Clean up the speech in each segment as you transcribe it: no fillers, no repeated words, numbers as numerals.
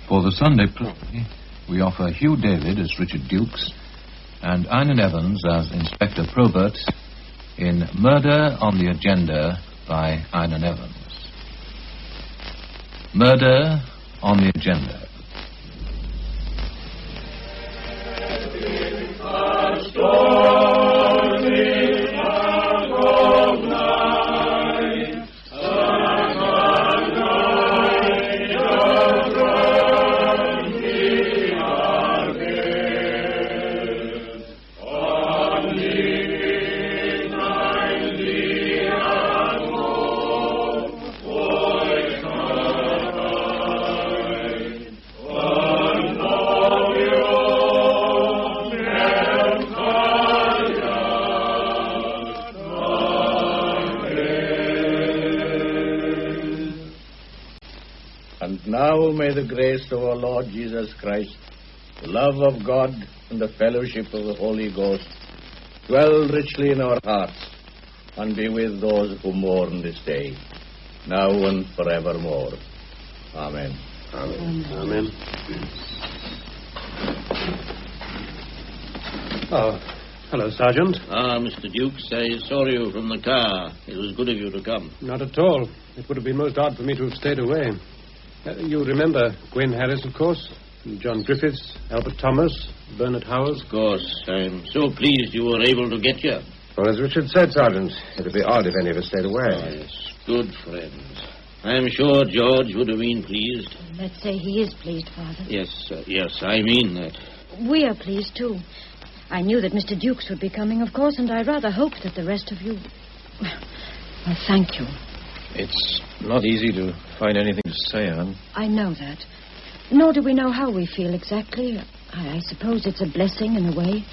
For the Sunday play, we offer Hugh David as Richard Dukes and Einan Evans as Inspector Probert in Murder on the Agenda by Einan Evans. Murder on the Agenda. Now may the grace of our Lord Jesus Christ, the love of God, and the fellowship of the Holy Ghost dwell richly in our hearts and be with those who mourn this day, now and forevermore. Amen. Amen. Amen. Oh, hello, Sergeant. Mr. Dukes, I saw you from the car. It was good of you to come. Not at all. It would have been most odd for me to have stayed away. You remember Gwen Harris, of course, John Griffiths, Albert Thomas, Bernard Howells. Of course. I'm so pleased you were able to get here. Well, as Richard said, Sergeant, it would be odd if any of us stayed away. Oh, yes. Good friends. I'm sure George would have been pleased. Let's say he is pleased, Father. Yes, I mean that. We are pleased, too. I knew that Mr. Dukes would be coming, of course, and I rather hoped that the rest of you... Well, thank you. It's not easy to find anything to say, Anne. I know that. Nor do we know how we feel exactly. I suppose it's a blessing in a way.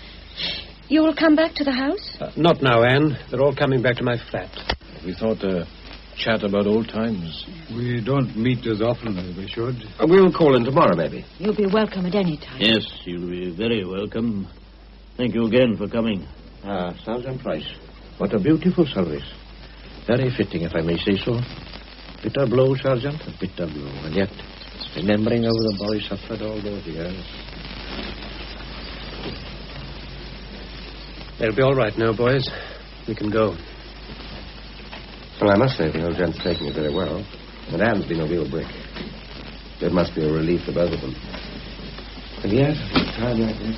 You will come back to the house? Not now, Anne. They're all coming back to my flat. We thought to chat about old times. We don't meet as often as we should. We'll call in tomorrow, maybe. You'll be welcome at any time. Yes, you'll be very welcome. Thank you again for coming. Sergeant Price. What a beautiful service. Very fitting, if I may say so. Bitter blow, Sergeant, a bitter blow. And yet, remembering how the boy suffered all those years. They'll be all right now, boys. We can go. Well, I must say the old gent's taking it very well. And Anne's been a real brick. It must be a relief to both of them. And yes, at a time like this...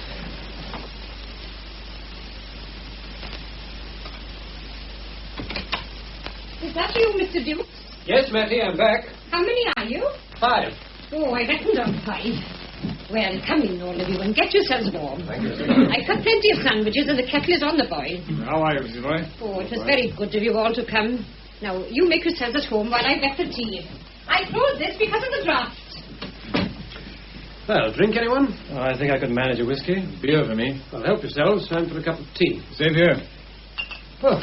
Is that you, Mr. Dukes? Yes, Mattie, I'm back. How many are you? 5. Oh, I reckoned on 5. Well, come in, all of you, and get yourselves warm. Thank you. I've cut plenty of sandwiches, and the kettle is on the boil. How are you, Mrs. Roy? Oh, it was very good of you all to come. Now, you make yourselves at home while I get the tea. I closed this because of the draft. Well, drink, anyone? I think I could manage a whiskey. Beer for me. Well, help yourselves. Time for a cup of tea. Same here. Oh,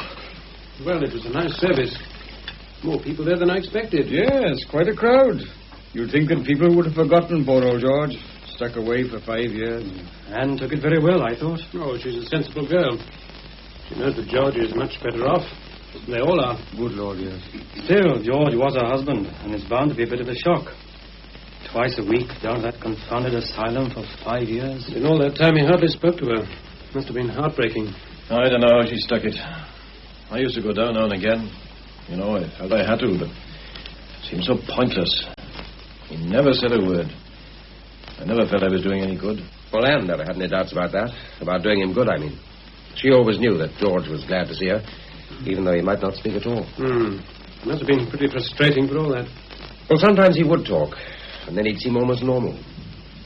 well, it was a nice service. More people there than I expected. Yes, quite a crowd. You'd think that people would have forgotten poor old George. Stuck away for 5 years. Anne took it very well, I thought. Oh, she's a sensible girl. She knows that George is much better off. They all are. Good Lord, yes. Still, George was her husband, and it's bound to be a bit of a shock. Twice a week down that confounded asylum for 5 years. In all that time, he hardly spoke to her. Must have been heartbreaking. I don't know how she stuck it. I used to go down now and again. You know, I felt I had to, but it seemed so pointless. He never said a word. I never felt I was doing any good. Well, Anne never had any doubts about that. About doing him good, I mean. She always knew that George was glad to see her, even though he might not speak at all. It must have been pretty frustrating for all that. Well, sometimes he would talk, and then he'd seem almost normal.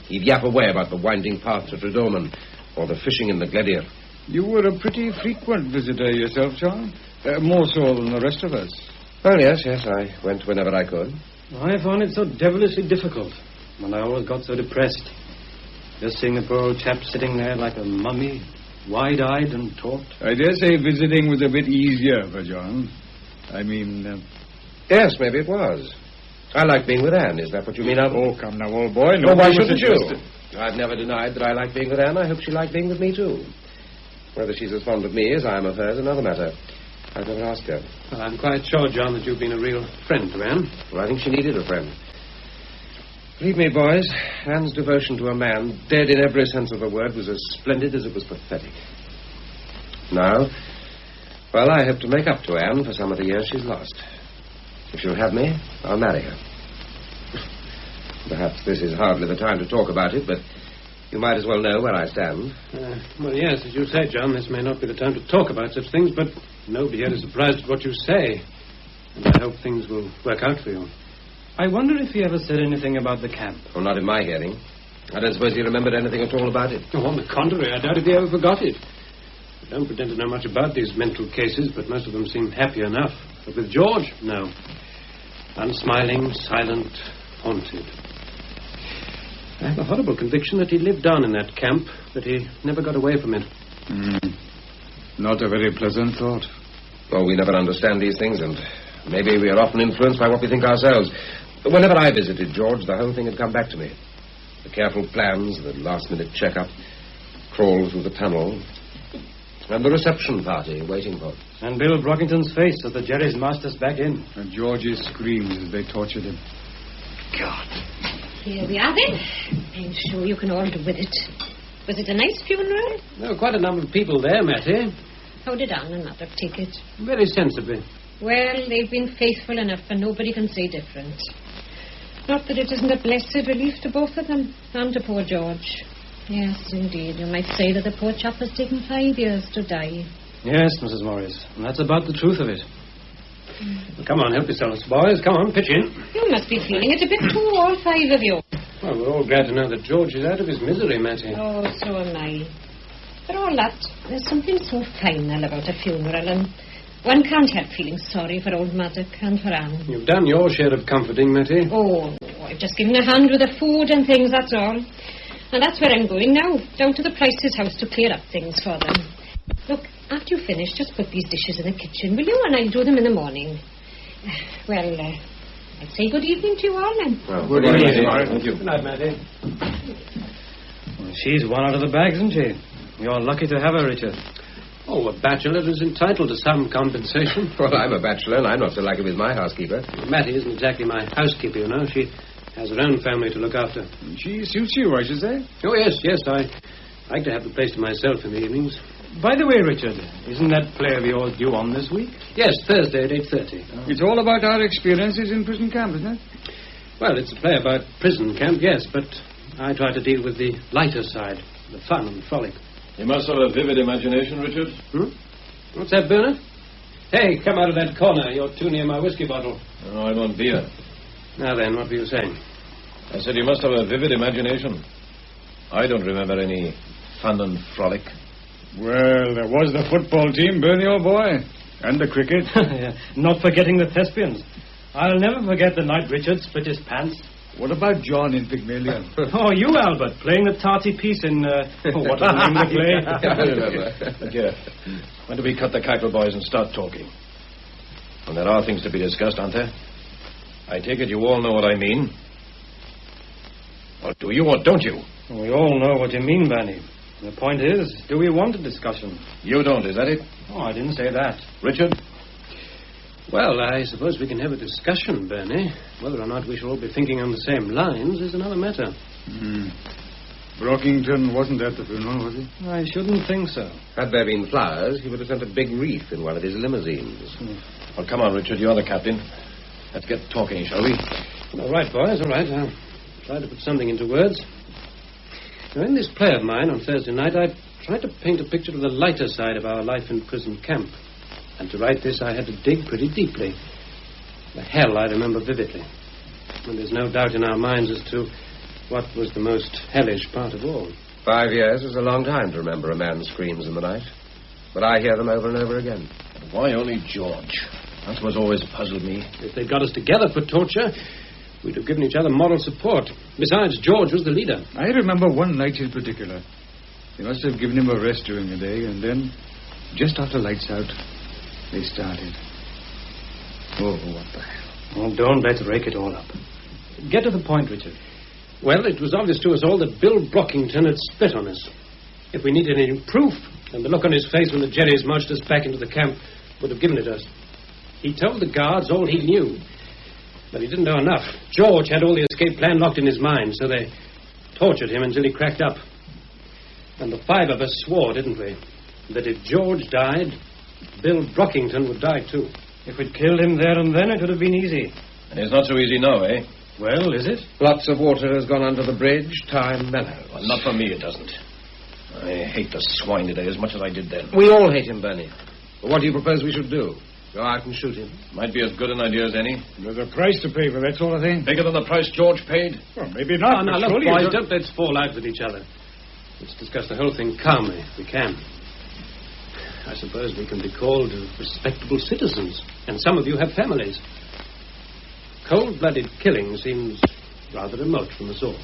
He'd yap away about the winding path to Tredoman, or the fishing in the Gladiator. You were a pretty frequent visitor yourself, John. More so than the rest of us. Well, yes, I went whenever I could. I found it so devilishly difficult, and I always got so depressed. Just seeing the poor old chap sitting there like a mummy, wide-eyed and taut. I dare say visiting was a bit easier for John. I mean... Yes, maybe it was. I like being with Anne. Is that what you mean? Oh, come now, old boy. No, why shouldn't you? I've never denied that I like being with Anne. I hope she liked being with me, too. Whether she's as fond of me as I am of her is another matter. I've never asked her. Well, I'm quite sure, John, that you've been a real friend to Anne. Well, I think she needed a friend. Believe me, boys, Anne's devotion to a man, dead in every sense of the word, was as splendid as it was pathetic. Now, well, I have to make up to Anne for some of the years she's lost. If she'll have me, I'll marry her. Perhaps this is hardly the time to talk about it, but you might as well know where I stand. Well, yes, as you say, John, this may not be the time to talk about such things, but nobody here is surprised at what you say. And I hope things will work out for you. I wonder if he ever said anything about the camp. Oh, not in my hearing. I don't suppose he remembered anything at all about it. Oh, on the contrary, I doubt if he ever forgot it. I don't pretend to know much about these mental cases, but most of them seem happy enough. But with George, no. Unsmiling, silent, haunted. I have a horrible conviction that he lived on in that camp, that he never got away from it. Not a very pleasant thought. Well, we never understand these things, and maybe we are often influenced by what we think ourselves. But whenever I visited George, the whole thing had come back to me. The careful plans, the last-minute check-up, crawl through the tunnel, and the reception party waiting for it. And Bill Brockington's face as the Jerry's masked us back in. And George's screams as they tortured him. God. Here we are, then. I'm sure you can all do with it. Was it a nice funeral? There were quite a number of people there, Mattie. How did Anne and Mother take it? Very sensibly. Well, they've been faithful enough, and nobody can say different. Not that it isn't a blessed relief to both of them, and to poor George. Yes, indeed. You might say that the poor chap has taken 5 years to die. Yes, Mrs. Morris. And that's about the truth of it. Well, come on, help yourselves, boys. Come on, pitch in. You must be feeling it a bit too, all 5 of you. Well, we're all glad to know that George is out of his misery, Mattie. Oh, so am I. For all that, there's something so final about a funeral, and one can't help feeling sorry for old Maddock and for Anne. You've done your share of comforting, Mattie. Oh, I've just given a hand with the food and things, that's all. And that's where I'm going now, down to the Price's house to clear up things for them. Look, after you finish, just put these dishes in the kitchen, will you? And I'll do them in the morning. Well, I'd say good evening to you all, then. Well, good evening, Margaret. Thank you. Good night, Mattie. Well, she's one out of the bag, isn't she? You're lucky to have her, Richard. Oh, a bachelor is entitled to some compensation. Well, I'm a bachelor, and I'm not so lucky with my housekeeper. Mattie isn't exactly my housekeeper, you know. She has her own family to look after. She suits you, I should say. Oh, yes. I like to have the place to myself in the evenings. By the way, Richard, isn't that play of yours due on this week? Yes, Thursday at 8:30. It's all about our experiences in prison camp, isn't it? Well, it's a play about prison camp, yes, but I try to deal with the lighter side, the fun and frolic. You must have a vivid imagination, Richard. What's that, Bernard? Hey, come out of that corner. You're too near my whiskey bottle. No, I want beer. Now then, what were you saying? I said you must have a vivid imagination. I don't remember any fun and frolic. Well, there was the football team, Bernie, old boy. And the cricket. Yeah, not forgetting the thespians. I'll never forget the night Richard split his pants. What about John in Pygmalion? Oh, you, Albert, playing the tarty piece in, what was the name of the play? I remember. Look here. When do we cut the cackle, boys, and start talking? Well, there are things to be discussed, aren't there? I take it you all know what I mean. Well, do you or don't you? We all know what you mean, Bernie. The point is, do we want a discussion? You don't, is that it? Oh, I didn't say that. Richard? Well, I suppose we can have a discussion, Bernie. Whether or not we shall all be thinking on the same lines is another matter. Brockington wasn't at the funeral, was he? I shouldn't think so. Had there been flowers, he would have sent a big wreath in one of his limousines. Well, come on, Richard. You're the captain. Let's get talking, shall we? All right, boys, all right. I'll try to put something into words. Now, in this play of mine on Thursday night, I tried to paint a picture of the lighter side of our life in prison camp. And to write this, I had to dig pretty deeply. The hell I remember vividly. And there's no doubt in our minds as to what was the most hellish part of all. 5 years is a long time to remember a man's screams in the night. But I hear them over and over again. But why only George? That's what's always puzzled me. If they'd got us together for torture, we'd have given each other moral support. Besides, George was the leader. I remember one night in particular. They must have given him a rest during the day, and then, just after lights out, they started. Oh, what the hell. Oh, don't let's rake it all up. Get to the point, Richard. Well, it was obvious to us all that Bill Brockington had split on us. If we needed any proof, then the look on his face when the Jerrys marched us back into the camp would have given it us. He told the guards all he knew. But he didn't know enough. George had all the escape plan locked in his mind, so they tortured him until he cracked up. And the 5 of us swore, didn't we, that if George died, Bill Brockington would die too. If we'd killed him there and then, it would have been easy. And it's not so easy now, eh? Well, is it? Lots of water has gone under the bridge. Time mellows. Well, not for me, it doesn't. I hate the swine today as much as I did then. We all hate him, Bernie. But what do you propose we should do? Go out and shoot him? Might be as good an idea as any. There's a price to pay for that sort of thing. Bigger than the price George paid? Well, maybe not. Now, look, surely boys, don't let's fall out with each other. Let's discuss the whole thing calmly, if we can. I suppose we can be called respectable citizens, and some of you have families. Cold-blooded killing seems rather remote from us all.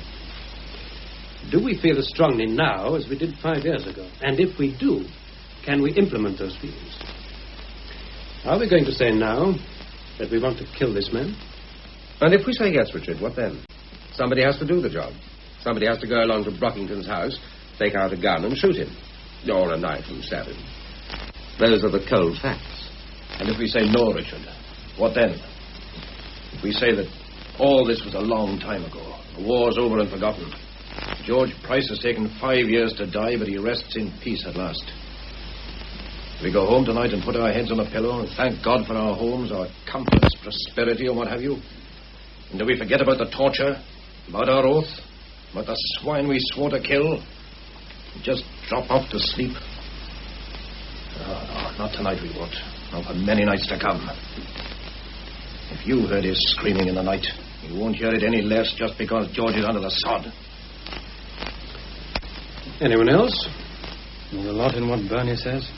Do we feel as strongly now as we did 5 years ago? And if we do, can we implement those feelings? Are we going to say now that we want to kill this man? And if we say yes, Richard, what then? Somebody has to do the job. Somebody has to go along to Brockington's house, take out a gun and shoot him. Or a knife and stab him. Those are the cold facts. And if we say no, Richard, what then? If we say that all this was a long time ago, the war's over and forgotten. George Price has taken 5 years to die, but he rests in peace at last. We go home tonight and put our heads on a pillow and thank God for our homes, our comforts, prosperity, or what have you. And do we forget about the torture, about our oath, about the swine we swore to kill, and just drop off to sleep? No, not tonight we won't. Not for many nights to come. If you heard his screaming in the night, you won't hear it any less just because George is under the sod. Anyone else? There's a lot in what Bernie says.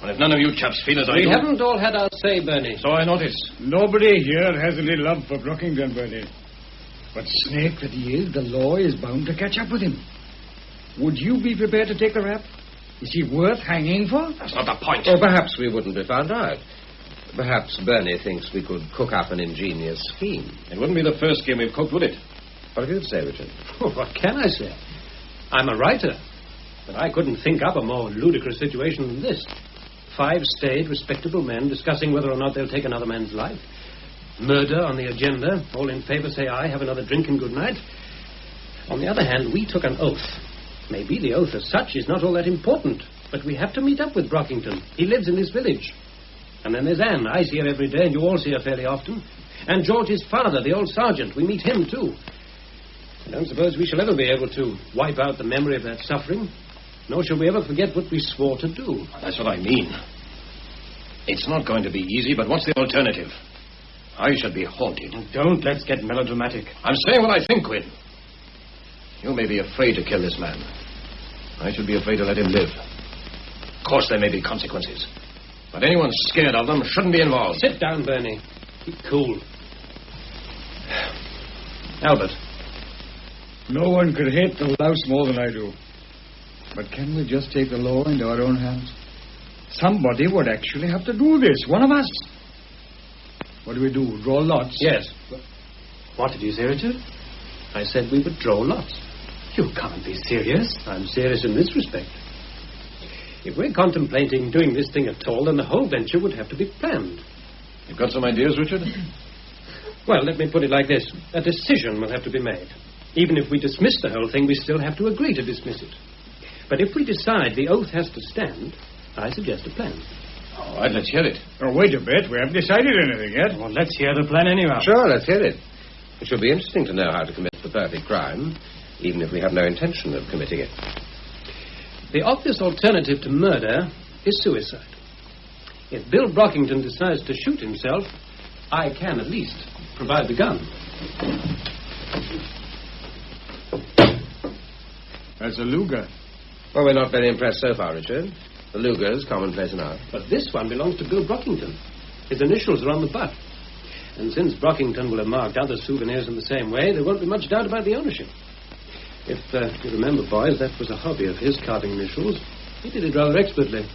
Well, if none of you chaps feel as I do... We haven't all had our say, Bernie. So I notice. Nobody here has any love for Brockington, Bernie. But snake that he is, the law is bound to catch up with him. Would you be prepared to take the rap? Is he worth hanging for? That's not the point. Or perhaps we wouldn't be found out. Perhaps Bernie thinks we could cook up an ingenious scheme. It wouldn't be the first game we've cooked, would it? What have you to say, Richard? Oh, what can I say? I'm a writer. But I couldn't think up a more ludicrous situation than this. 5 staid, respectable men discussing whether or not they'll take another man's life. Murder on the agenda. All in favor say aye, have another drink and good night. On the other hand, we took an oath. Maybe the oath as such is not all that important, but we have to meet up with Brockington. He lives in this village. And then there's Anne. I see her every day, and you all see her fairly often. And George's father, the old sergeant. We meet him, too. I don't suppose we shall ever be able to wipe out the memory of that suffering, nor shall we ever forget what we swore to do. That's what I mean. It's not going to be easy, but what's the alternative? I shall be haunted. Don't let's get melodramatic. I'm saying what I think, Quinn. You may be afraid to kill this man. I should be afraid to let him live. Of course there may be consequences. But anyone scared of them shouldn't be involved. Sit down, Bernie. Keep cool. Albert. No one could hate the louse more than I do. But can we just take the law into our own hands? Somebody would actually have to do this. One of us. What do we do? Draw lots? Yes. What did you say, Richard? I said we would draw lots. You can't be serious. I'm serious in this respect. If we're contemplating doing this thing at all, then the whole venture would have to be planned. You've got some ideas, Richard? Well, let me put it like this. A decision will have to be made. Even if we dismiss the whole thing, we still have to agree to dismiss it. But if we decide the oath has to stand, I suggest a plan. All right, let's hear it. Oh, wait a bit. We haven't decided anything yet. Well, let's hear the plan anyhow. Sure, let's hear it. It should be interesting to know how to commit the perfect crime, even if we have no intention of committing it. The obvious alternative to murder is suicide. If Bill Brockington decides to shoot himself, I can at least provide the gun. That's a Luger. Well, we're not very impressed so far, Richard. The Luger's commonplace enough. But this one belongs to Bill Brockington. His initials are on the butt. And since Brockington will have marked other souvenirs in the same way, there won't be much doubt about the ownership. If you remember, boys, that was a hobby of his, carving initials. He did it rather expertly.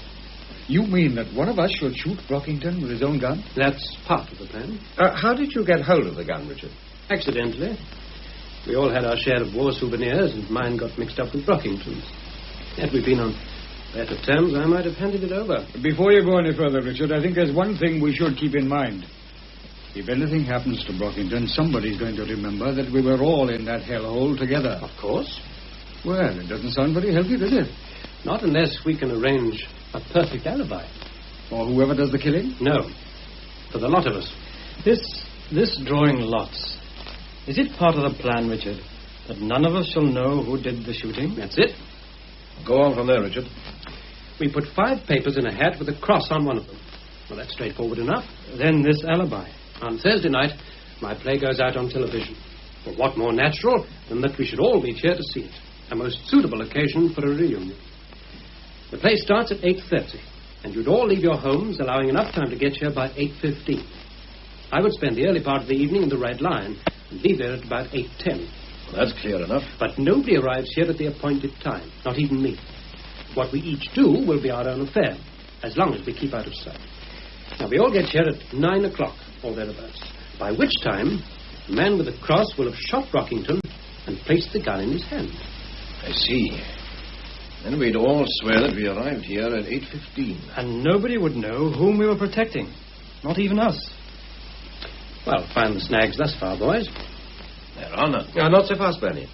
You mean that one of us should shoot Brockington with his own gun? That's part of the plan. How did you get hold of the gun, Richard? Accidentally. We all had our share of war souvenirs, and mine got mixed up with Brockington's. Had we been on better terms, I might have handed it over. Before you go any further, Richard, I think there's one thing we should keep in mind. If anything happens to Brockington, somebody's going to remember that we were all in that hellhole together. Of course. Well, it doesn't sound very healthy, does it? Not unless we can arrange a perfect alibi. For whoever does the killing? No. For the lot of us. This drawing lots. Is it part of the plan, Richard, that none of us shall know who did the shooting? That's it. Go on from there, Richard. We put 5 papers in a hat with a cross on one of them. Well, that's straightforward enough. Then this alibi. On Thursday night, my play goes out on television. Well, what more natural than that we should all meet here to see it? A most suitable occasion for a reunion. The play starts at 8:30, and you'd all leave your homes, allowing enough time to get here by 8:15. I would spend the early part of the evening in the Red Lion and leave there at about 8:10. Well, that's clear enough. But nobody arrives here at the appointed time, not even me. What we each do will be our own affair, as long as we keep out of sight. Now, we all get here at 9 o'clock, or thereabouts, by which time the man with the cross will have shot Brockington and placed the gun in his hand. I see. Then we'd all swear that we arrived here at 8:15. And nobody would know whom we were protecting. Not even us. Well, find the snags thus far, boys. There are none. No, not so fast, Bernie.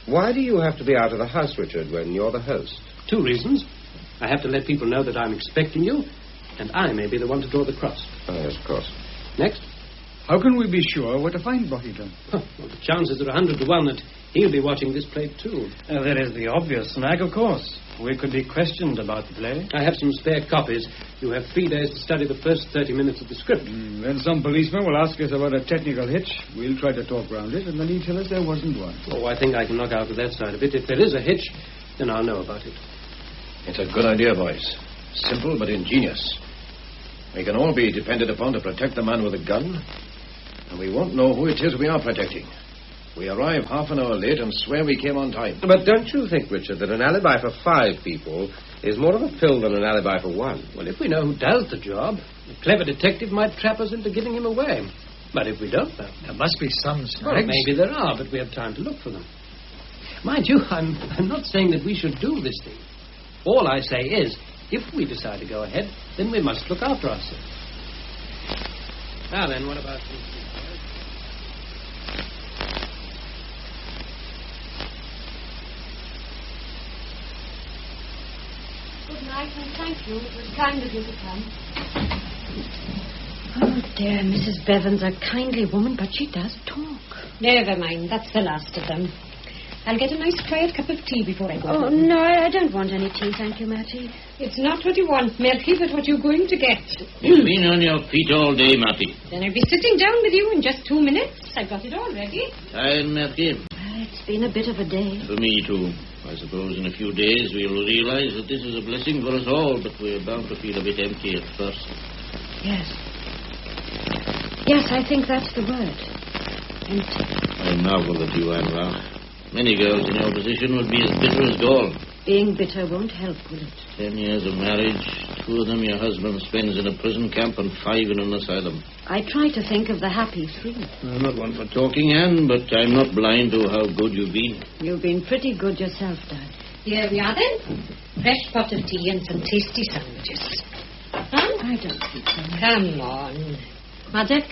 Why do you have to be out of the house, Richard, when you're the host? 2 reasons. I have to let people know that I'm expecting you, and I may be the one to draw the cross. Oh, yes, of course. Next? How can we be sure where to find Brockington? Well, the chances are 100 to 1 that he'll be watching this play, too. There is the obvious snag, of course. We could be questioned about the play. I have some spare copies. You have 3 days to study the first 30 minutes of the script. Then some policeman will ask us about a technical hitch. We'll try to talk round it, and then he'll tell us there wasn't one. Oh, I think I can knock out with that side of it. If there is a hitch, then I'll know about it. It's a good idea, boys. Simple but ingenious. We can all be depended upon to protect the man with the gun, and we won't know who it is we are protecting. We arrive half an hour late and swear we came on time. But don't you think, Richard, that an alibi for 5 people is more of a pill than an alibi for 1? Well, if we know who does the job, a clever detective might trap us into giving him away. But if we don't know... There must be some snags. Well, maybe there are, but we have time to look for them. Mind you, I'm not saying that we should do this thing. All I say is, if we decide to go ahead, then we must look after ourselves. Now then, what about these two boys? Good night, and thank you. It was kind of you to come. Oh, dear, Mrs. Bevan's a kindly woman, but she does talk. Never mind, that's the last of them. I'll get a nice quiet cup of tea before I go. Oh, home. no, I don't want any tea, thank you, Mattie. It's not what you want, Merky, but what you're going to get. You've been on your feet all day, Matty. Then I'll be sitting down with you in just 2 minutes. I've got it all ready. Tired, Merky? It's been a bit of a day. For me, too. I suppose in a few days we'll realize that this is a blessing for us all, but we're bound to feel a bit empty at first. Yes. Yes, I think that's the word. Empty. I marvel at you, Anwar. Many girls in your position would be as bitter as gall. Being bitter won't help, will it? 10 years of marriage, 2 of them your husband spends in a prison camp and 5 in an asylum. I try to think of the happy 3. I'm not one for talking, Anne, but I'm not blind to how good you've been. You've been pretty good yourself, Dad. Here we are, then. Fresh pot of tea and some tasty sandwiches. Huh? I don't think so. Come on. Maddock?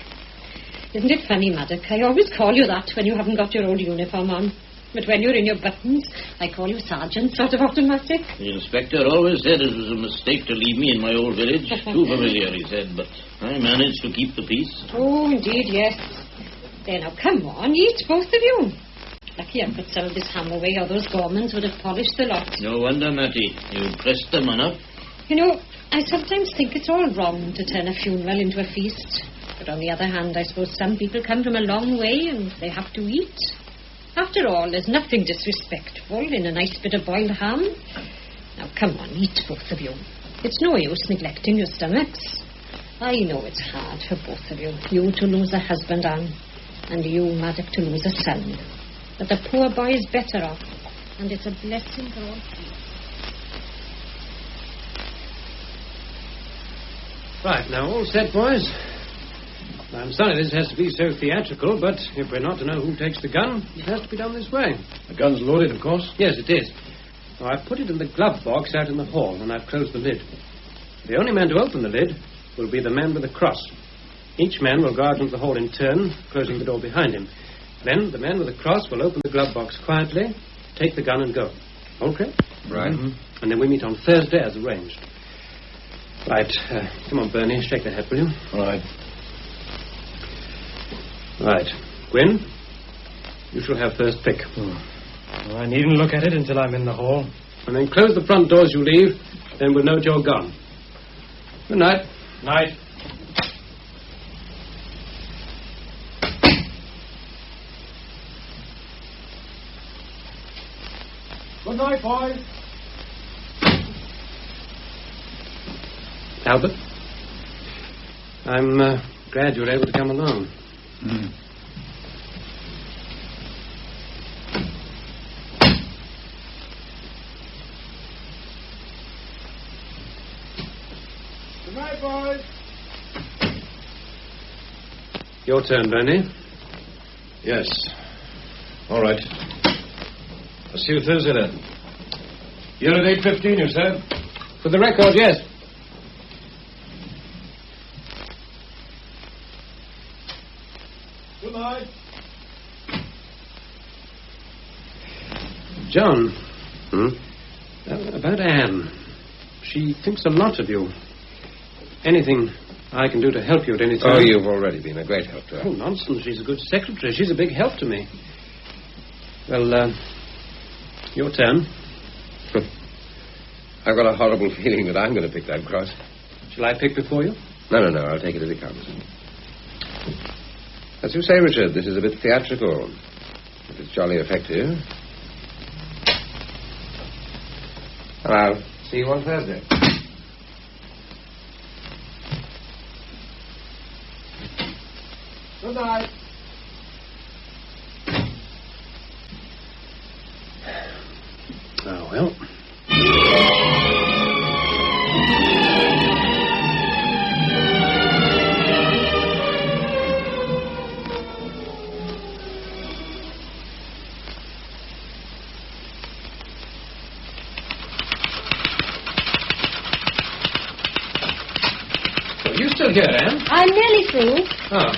Isn't it funny, Maddock? I always call you that when you haven't got your old uniform on. But when you're in your buttons, I call you Sergeant, sort of automatic. The inspector always said it was a mistake to leave me in my old village. Too familiar, he said, but I managed to keep the peace. Oh, indeed, yes. There, now, come on, eat, both of you. Lucky I could sell this ham away, or those Gormans would have polished the lot. No wonder, Matty. You pressed them enough. You know, I sometimes think it's all wrong to turn a funeral into a feast. But on the other hand, I suppose some people come from a long way and they have to eat. After all, there's nothing disrespectful in a nice bit of boiled ham. Now, come on, eat, both of you. It's no use neglecting your stomachs. I know it's hard for both of you. You to lose a husband, Anne, and you, Maddock, to lose a son. But the poor boy is better off, and it's a blessing for all three. Right, now, all set, boys. I'm sorry this has to be so theatrical, but if we're not to know who takes the gun, it has to be done this way. The gun's loaded, of course? Yes, it is. Now, I've put it in the glove box out in the hall, and I've closed the lid. The only man to open the lid will be the man with the cross. Each man will go out into the hall in turn, closing the door behind him. Then the man with the cross will open the glove box quietly, take the gun and go. Okay? Right. And then we meet on Thursday as arranged. Right. Come on, Bernie. Shake the hat, will you? All right. Right. Gwyn, you shall have first pick. Well, I needn't look at it until I'm in the hall. And then close the front door as you leave. Then we'll know that you're gone. Good night. Night. Good night, boys. Albert, I'm glad you were able to come along. Good night, boys. Your turn, Bernie. Yes. All right. I'll see you Thursday then. You're at 8:15, you said? For the record, yes. Good night. John. About Anne. She thinks a lot of you. Anything I can do to help you at any time? Oh, you've already been a great help to her. Oh, nonsense. She's a good secretary. She's a big help to me. Well, your turn. I've got a horrible feeling that I'm going to pick that cross. Shall I pick before you? No. I'll take it as it comes. As you say, Richard, this is a bit theatrical. But it's jolly effective. And I'll see you on Thursday. Good night. Oh, well. Are you still here, Anne? I'm nearly through. Oh.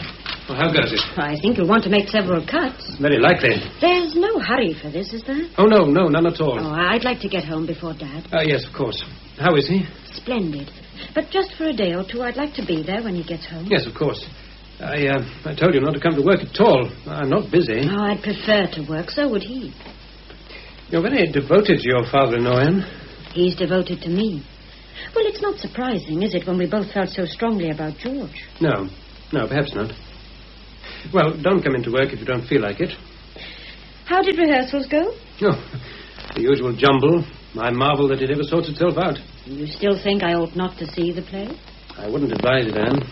Well, how goes it? I think you'll want to make several cuts. Very likely. There's no hurry for this, is there? Oh, no, none at all. Oh, I'd like to get home before Dad. Yes, of course. How is he? Splendid. But just for a day or two, I'd like to be there when he gets home. Yes, of course. I told you not to come to work at all. I'm not busy. Oh, I'd prefer to work. So would he. You're very devoted to your father-in-law, Anne. He's devoted to me. Well, it's not surprising, is it, when we both felt so strongly about George? No, perhaps not. Well, don't come into work if you don't feel like it. How did rehearsals go? Oh, the usual jumble. I marvel that it ever sorts itself out. You still think I ought not to see the play? I wouldn't advise it, Anne.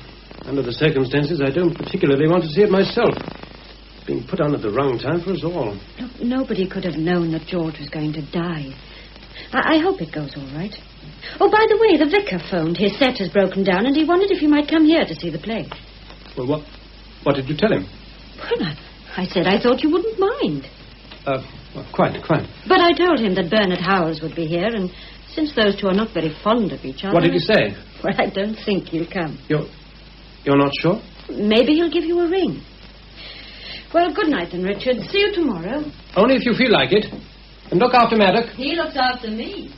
Under the circumstances, I don't particularly want to see it myself. It's been put on at the wrong time for us all. Look, nobody could have known that George was going to die. I hope it goes all right. Oh, by the way, the vicar phoned. His set has broken down, and he wondered if you might come here to see the play. Well, what did you tell him? Well, I said I thought you wouldn't mind. Well, quite. But I told him that Bernard Howells would be here, and since those two are not very fond of each other... What did you say? Well, I don't think he'll come. You're not sure? Maybe he'll give you a ring. Well, good night then, Richard. See you tomorrow. Only if you feel like it. And look after Maddock. He looks after me.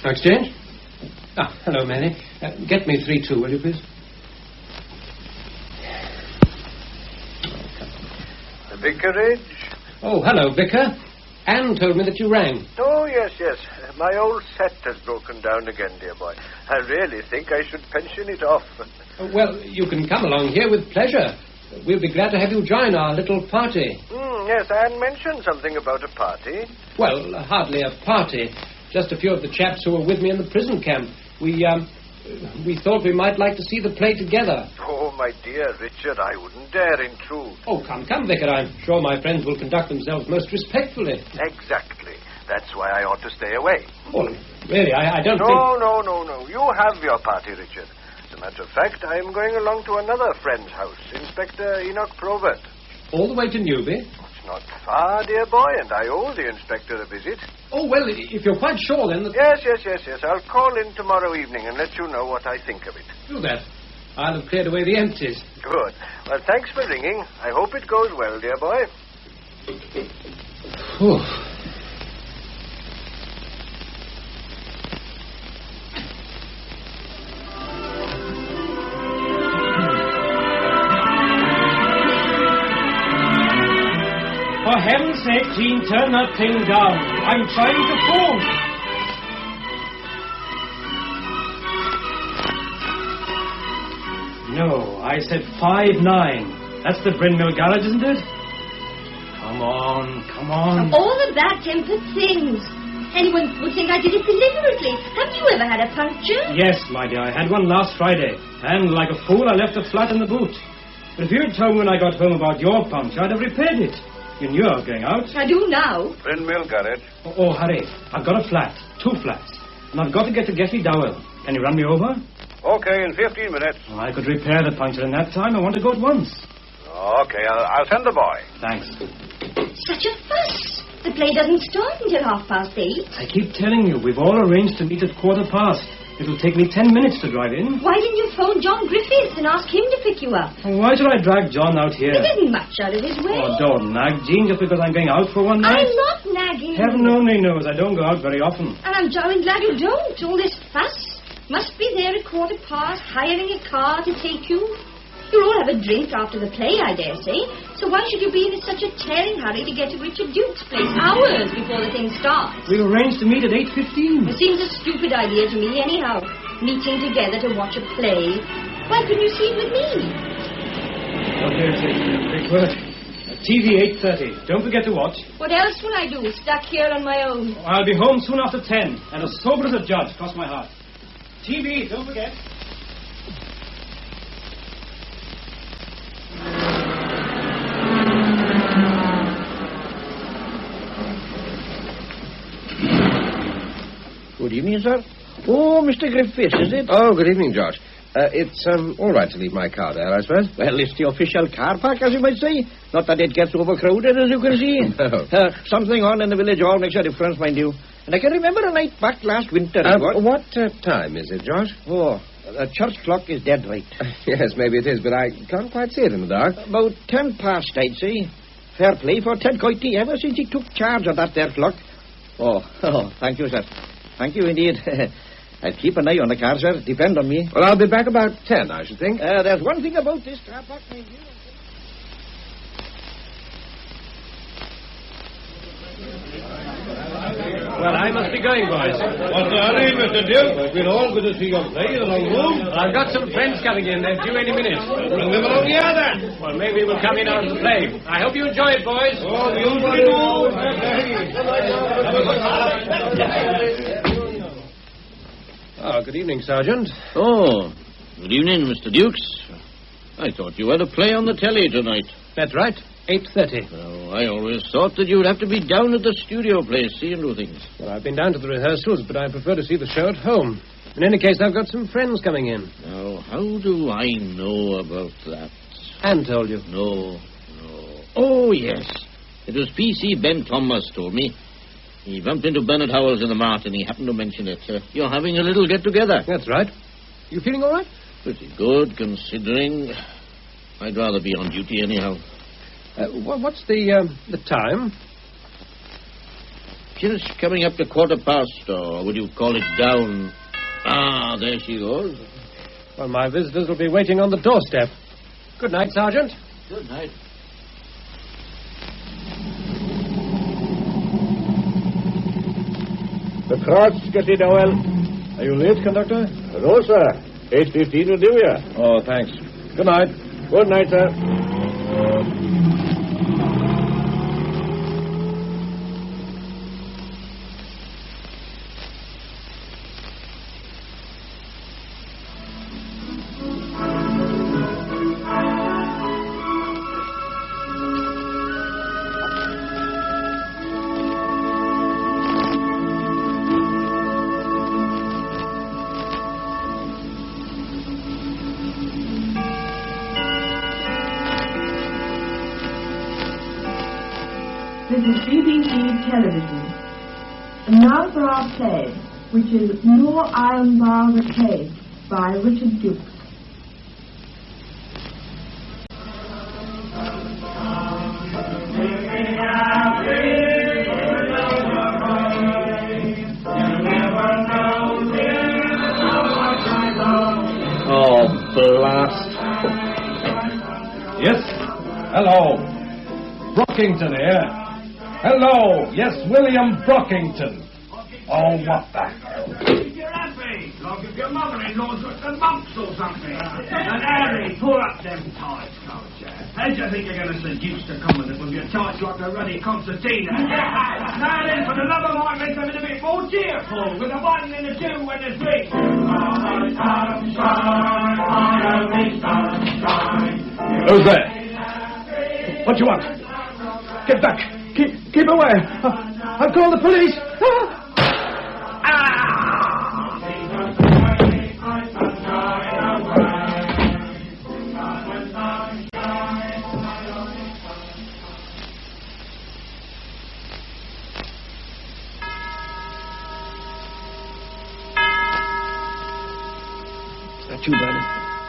No exchange? Hello, Mary. Get me 3-2, will you, please? The vicarage? Oh, hello, Vicar. Anne told me that you rang. Oh, yes. My old set has broken down again, dear boy. I really think I should pension it off. Well, you can come along here with pleasure. We'll be glad to have you join our little party. Yes, Anne mentioned something about a party. Well, hardly a party. Just a few of the chaps who were with me in the prison camp. We thought we might like to see the play together. Oh, my dear Richard, I wouldn't dare intrude. Oh, come, Vicar. I'm sure my friends will conduct themselves most respectfully. Exactly. That's why I ought to stay away. Well, really, I don't think... No. You have your party, Richard. As a matter of fact, I'm going along to another friend's house, Inspector Probert. All the way to Newby? It's not far, dear boy, and I owe the inspector a visit. Oh, well, if you're quite sure, then... Yes. I'll call in tomorrow evening and let you know what I think of it. Do that. I'll have cleared away the empties. Good. Well, thanks for ringing. I hope it goes well, dear boy. Whew. For heaven's sake, Jean, turn that thing down. I'm trying to phone. No, I said 5-9. That's the Bryn Mill garage, isn't it? Come on. All of that tempered things. Anyone would think I did it deliberately. Have you ever had a puncture? Yes, my dear, I had one last Friday. And like a fool, I left it flat in the boot. But if you'd told me when I got home about your puncture, I'd have repaired it. You knew I was going out. I do now. Bryn Mill garage. Oh, hurry. I've got a flat. 2 flats. And I've got to get to Getty Dowell. Can you run me over? Okay, in 15 minutes. Oh, I could repair the puncture in that time. I want to go at once. Okay, I'll send the boy. Thanks. Such a fuss. The play doesn't start until 8:30. I keep telling you, we've all arranged to meet at 15:15. It'll take me 10 minutes to drive in. Why didn't you phone John Griffiths and ask him to pick you up? Why should I drag John out here? It isn't much out of his way. Oh, don't nag, Jean, just because I'm going out for one night. I'm not nagging. Heaven only knows I don't go out very often. And I'm jolly glad you don't. All this fuss. Must be there at 15:15, hiring a car to take you. You'll all have a drink after the play, I dare say. So why should you be in such a tearing hurry to get to Richard Duke's place hours before the thing starts? We arranged to meet at 8:15. It seems a stupid idea to me, anyhow. Meeting together to watch a play. Why couldn't you see it with me? Okay, big word. TV 8:30. Don't forget to watch. What else will I do, stuck here on my own? I'll be home soon after 10, and as sober as a judge, cross my heart. TV, don't forget. Good evening, sir. Oh, Mr. Griffiths, is it? Oh, good evening, George. It's all right to leave my car there, I suppose. Well, it's the official car park, as you might say. Not that it gets overcrowded, as you can see. No. Something on in the village hall makes a difference, mind you. And I can remember a night back last winter. What time is it, George? Oh, the church clock is dead right. Yes, maybe it is, but I can't quite see it in the dark. About 10 past, I'd say. Fair play for Ted Coity ever since he took charge of that there clock. Oh, thank you, sir. Thank you indeed. I'll keep an eye on the car, sir. Depend on me. Well, I'll be back about 10, I should think. There's one thing about this car park, mind you. Well, I must be going, boys. What's the hurry, Mr. Duke? It's been all good to see your play in the long room. I've got some friends coming in. They're due any minute. Bring them along here, then. Well, maybe we'll come in after the play. I hope you enjoy it, boys. Oh, we usually do. Oh, good evening, Sergeant. Oh, good evening, Mr. Dukes. I thought you had a play on the telly tonight. That's right. 8:30. Oh, I always thought that you'd have to be down at the studio place seeing to things. Well, I've been down to the rehearsals, but I prefer to see the show at home. In any case, I've got some friends coming in. Now, how do I know about that? Anne told you. No. Oh, yes. It was P.C. Ben Thomas told me. He bumped into Bernard Howells in the mart, and he happened to mention it. You're having a little get-together. That's right. You feeling all right? Pretty good, considering. I'd rather be on duty anyhow. What's the time? Just coming up to 15:15, or would you call it down? Ah, there she goes. Well, my visitors will be waiting on the doorstep. Good night, Sergeant. Good night. The cross, Getty Dowell. Are you late, conductor? No, sir. 8:15 will do you. Oh, thanks. Good night. Good night, sir. This is BBC Television. And now for our play, which is No Iron Bar the Cage by Richard Dukes. Oh, blast. Yes? Hello. Brockington here. Hello. Yes, William Brockington. Oh, what the hell? If you're happy, like if your mother-in-law's got the mumps or something. And Harry, pull up them tights, can't you? How do you think you're going to seduce the common with your tights like a ruddy concertina? Now then, for the love of Mike, let's have it a bit more cheerful, with a 1 and a 2 and a 3. Who's there? What do you want? Get back. Keep away. I'll call the police. That you, Bernard?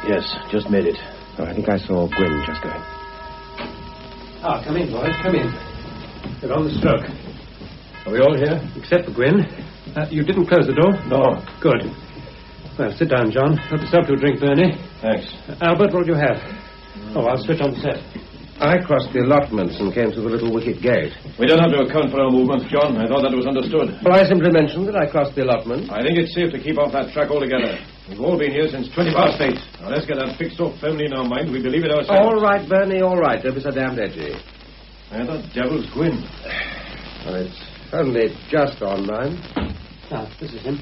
Yes, just made it. Oh, I think I saw Gwyn just going. Ah, come in, boys, come in. They're on the stroke. Are we all here? Except for Gwyn. You didn't close the door? No. Good. Well, sit down, John. Help yourself to a drink, Bernie. Thanks. Albert, what do you have? Oh, I'll switch on the set. I crossed the allotments and came through the little wicket gate. We don't have to account for our movements, John. I thought that was understood. Well, I simply mentioned that I crossed the allotment. I think it's safe to keep off that track altogether. We've all been here since 20 past 8. Now, let's get that fixed so firmly in our mind we believe it ourselves. All right, Bernie, all right. Don't be so damned edgy. And the devil's Gwyn. Well, it's only just on 9. Ah, this is him.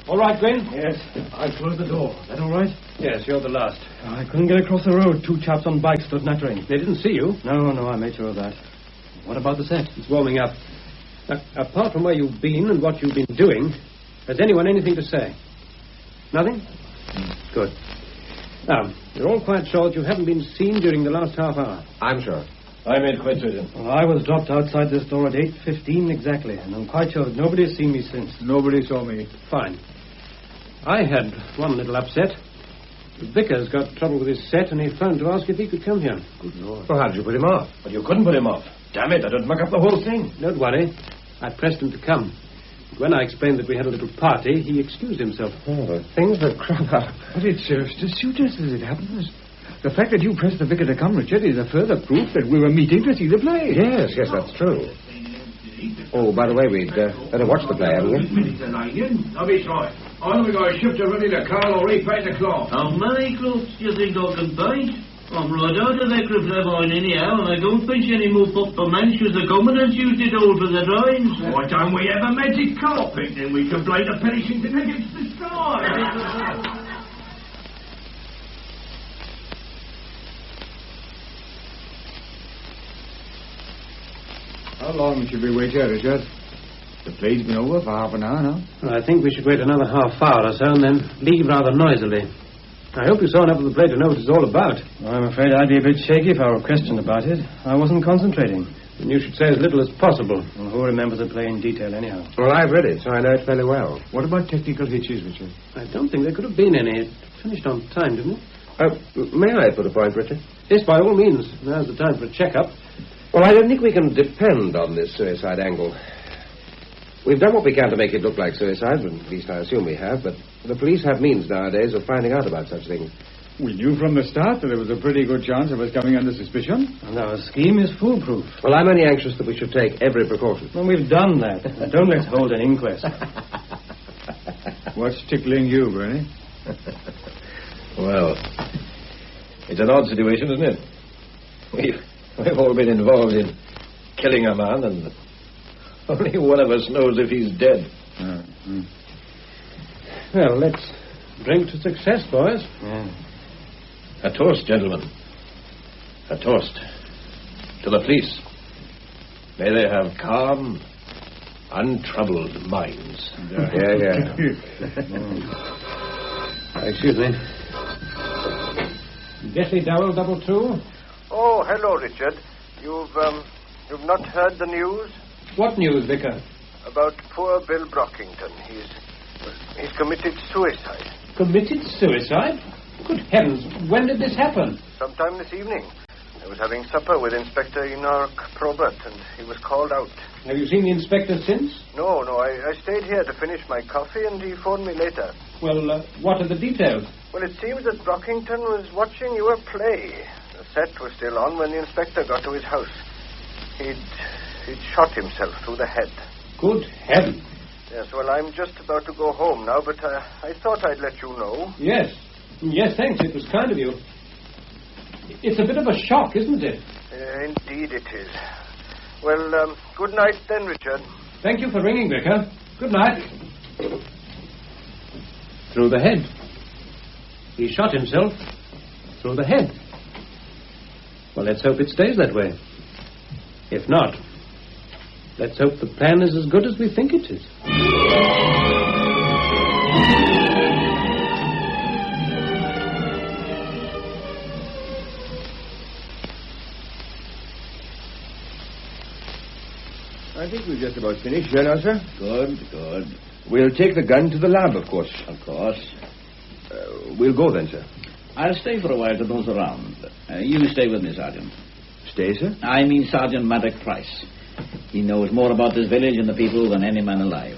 All right, Gwyn? Yes, I closed the door. Is that all right? Yes, you're the last. I couldn't get across the road. 2 chaps on bikes stood nattering. They didn't see you? No, I made sure of that. What about the set? It's warming up. Now, apart from where you've been and what you've been doing, has anyone anything to say? Nothing? Good. Now, you're all quite sure that you haven't been seen during the last half hour? I'm sure. I made quite certain. Well, I was dropped outside this door at 8:15 exactly, and I'm quite sure that nobody has seen me since. Nobody saw me. Fine. I had one little upset. The vicar's got trouble with his set, and he phoned to ask if he could come here. Good Lord. Well, how did you put him off? But you couldn't put him off. Damn it, that'd muck up the whole thing. Don't worry. I pressed him to come. But when I explained that we had a little party, he excused himself. Oh, things have crop up. But it serves to suit us as it happens. The fact that you pressed the vicar to come, Richard, is a further proof that we were meeting to see the play. Yes, that's true. Oh, by the way, we'd better watch the play, haven't we? I'll be sorry. I know we got a shift to ready the car or repaint the cloth. How many clothes do you think I can paint? I'm right out of Ecriflavoine anyhow, and I don't think any more proper manches the commoners used it all for the drawings. Why don't we have a magic carpet, then we can play the Pennington against the sky? How long should we wait here, Richard? The play's been over for half an hour now. Well, I think we should wait another half hour or so and then leave rather noisily. I hope you saw enough of the play to know what it's all about. I'm afraid I'd be a bit shaky if I were questioned about it. I wasn't concentrating. And you should say as little as possible. Well, who remembers the play in detail anyhow? Well, I've read it, so I know it fairly well. What about technical hitches, Richard? I don't think there could have been any. It finished on time, didn't it? May I put a point, Richard? Yes, by all means. Now's the time for a check-up. Well, I don't think we can depend on this suicide angle. We've done what we can to make it look like suicide, at least I assume we have, but the police have means nowadays of finding out about such things. We knew from the start that there was a pretty good chance of us coming under suspicion. And our scheme is foolproof. Well, I'm only anxious that we should take every precaution. Well, we've done that. Don't let's hold an inquest. What's tickling you, Bernie? Well, it's an odd situation, isn't it? We've all been involved in killing a man, and only one of us knows if he's dead. Well, let's drink to success, boys. Yeah. A toast, gentlemen. A toast to the police. May they have calm, untroubled minds. Yeah. Excuse me. Getty Dowell, 22. Oh, hello, Richard. You've not heard the news? What news, Vicar? about poor Bill Brockington. He's committed suicide. Committed suicide? Good heavens, when did this happen? Sometime this evening. I was having supper with Inspector Probert, and he was called out. Have you seen the inspector since? No, I stayed here to finish my coffee, and he phoned me later. Well, what are the details? Well, it seems that Brockington was watching your play. The set was still on when the inspector got to his house. He'd shot himself through the head. Good heavens. Yes, well, I'm just about to go home now, but I thought I'd let you know. Yes, thanks. It was kind of you. It's a bit of a shock, isn't it? Indeed it is. Well, good night then, Richard. Thank you for ringing, Vicar. Good night. Through the head. He shot himself through the head. Well, let's hope it stays that way. If not, let's hope the plan is as good as we think it is. I think we're just about finished here now, sir. Good. We'll take the gun to the lab, of course. Of course. We'll go then, sir. I'll stay for a while to nose around. You stay with me, Sergeant. Stay, sir? I mean Sergeant Maddox Price. He knows more about this village and the people than any man alive.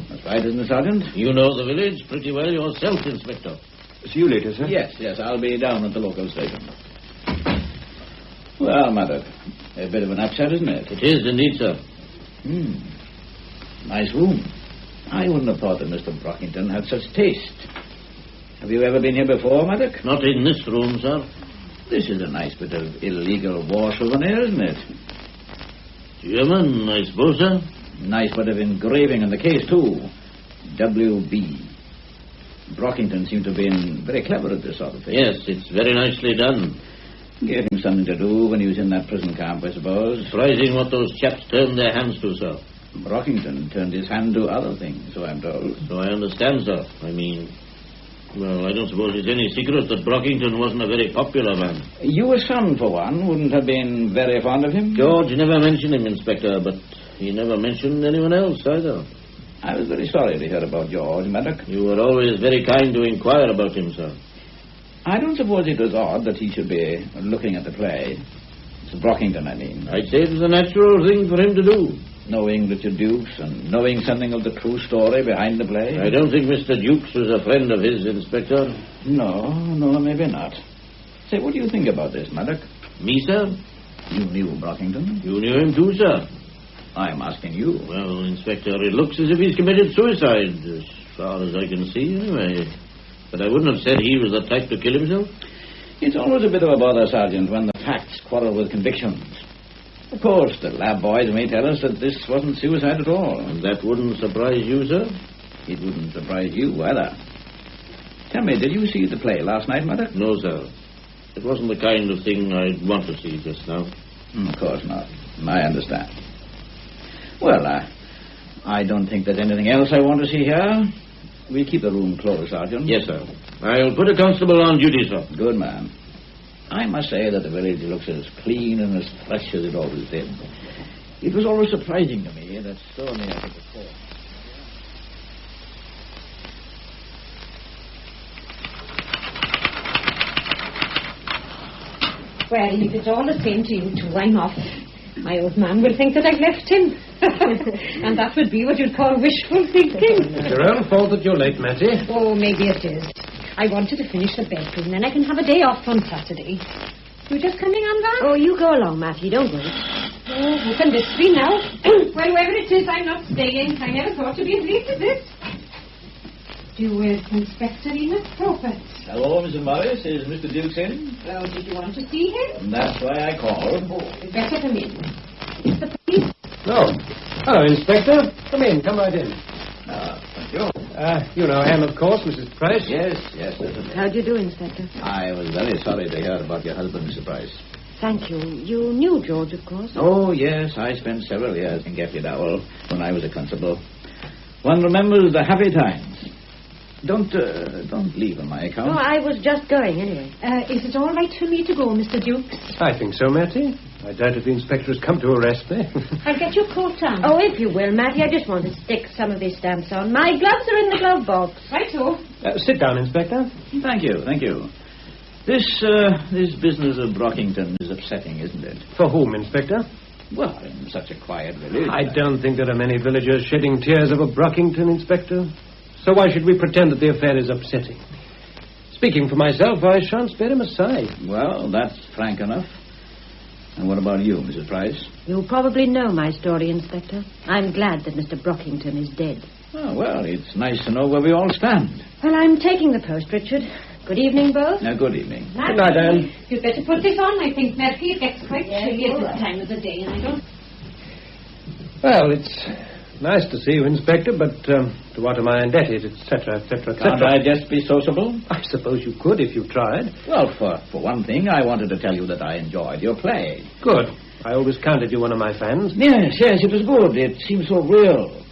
That's right, isn't it, Sergeant? You know the village pretty well yourself, Inspector. See you later, sir. Yes, I'll be down at the local station. Well, Maddox, a bit of an upset, isn't it? It is indeed, sir. Nice room. I wouldn't have thought that Mr. Brockington had such taste. Have you ever been here before, Maddox? Not in this room, sir. This is a nice bit of illegal war souvenir, isn't it? German, I suppose, sir. Nice bit of engraving in the case, too. W.B. Brockington seemed to have been very clever at this sort of thing. Yes, it's very nicely done. Gave him something to do when he was in that prison camp, I suppose. Surprising what those chaps turned their hands to, sir. Brockington turned his hand to other things, so I'm told. So I understand, sir. Well, I don't suppose it's any secret that Brockington wasn't a very popular man. Your son, for one, wouldn't have been very fond of him? George never mentioned him, Inspector, but he never mentioned anyone else, either. I was very sorry to hear about George, Maddox. You were always very kind to inquire about him, sir. I don't suppose it was odd that he should be looking at the play. It's Brockington, I mean. I'd say it was a natural thing for him to do. Knowing Richard Dukes and knowing something of the true story behind the play. I don't think Mr. Dukes was a friend of his, Inspector. No, maybe not. Say, what do you think about this, Maddox? Me, sir? You knew Brockington. You knew him too, sir. I'm asking you. Well, Inspector, it looks as if he's committed suicide, as far as I can see, anyway. But I wouldn't have said he was the type to kill himself. It's always a bit of a bother, Sergeant, when the facts quarrel with convictions. Of course, the lab boys may tell us that this wasn't suicide at all. And that wouldn't surprise you, sir? It wouldn't surprise you, either. Tell me, did you see the play last night, Mother? No, sir. It wasn't the kind of thing I'd want to see just now. Of course not. I understand. Well, I don't think there's anything else I want to see here. We'll keep the room closed, Sergeant. Yes, sir. I'll put a constable on duty, sir. Good man. I must say that the village looks as clean and as fresh as it always did. It was always surprising to me that so near to the court. Well, if it's all the same to you two, I'm off. My old man will think that I've left him. And that would be what you'd call wishful thinking. It's your own fault that you're late, Mattie. Oh, maybe it is. I wanted to finish the bedroom, then I can have a day off on Saturday. You just coming on, Val? Oh, you go along, Mattie. Don't wait. Oh, who can this be now? Well, whoever it is, I'm not staying. I never thought to be as late as this. You with Inspector Probert. Hello, Mrs. Morris. Is Mr. Dukes in? Well, did you want to see him? That's why I called. Oh, you'd better come in. It's the police. No. Hello, Inspector. Come in. Come right in. Thank you. You know Anne, of course, Mrs. Price. Yes, certainly. How'd you do, Inspector? I was very sorry to hear about your husband, Mr. Price. Thank you. You knew George, of course. Oh, yes. I spent several years in Gaffney Dowell when I was a constable. One remembers the happy times. Don't leave on my account. No, I was just going, anyway. Is it all right for me to go, Mr. Dukes? I think so, Mattie. I doubt if the inspector has come to arrest me. I'll get your coat on. Oh, if you will, Matty. I just want to stick some of these stamps on. My gloves are in the glove box. Right-o. Sit down, Inspector. Thank you. This business of Brockington is upsetting, isn't it? For whom, Inspector? Well, in such a quiet village. I don't think there are many villagers shedding tears over Brockington, Inspector. So why should we pretend that the affair is upsetting? Speaking for myself, I shan't spare him aside. Well, that's frank enough. And what about you, Mrs. Price? You probably know my story, Inspector. I'm glad that Mr. Brockington is dead. Oh, well, it's nice to know where we all stand. Well, I'm taking the post, Richard. Good evening, both. Good evening. Good night, Anne. You'd better put this on, I think, Matthew. It gets quite chilly at this time of the day, and I don't... Well, it's nice to see you, Inspector, but to what am I indebted, etc., etc., etc. Can't I just be sociable? I suppose you could if you tried. Well, for one thing, I wanted to tell you that I enjoyed your play. Good. I always counted you one of my fans. Yes, it was good. It seemed so real.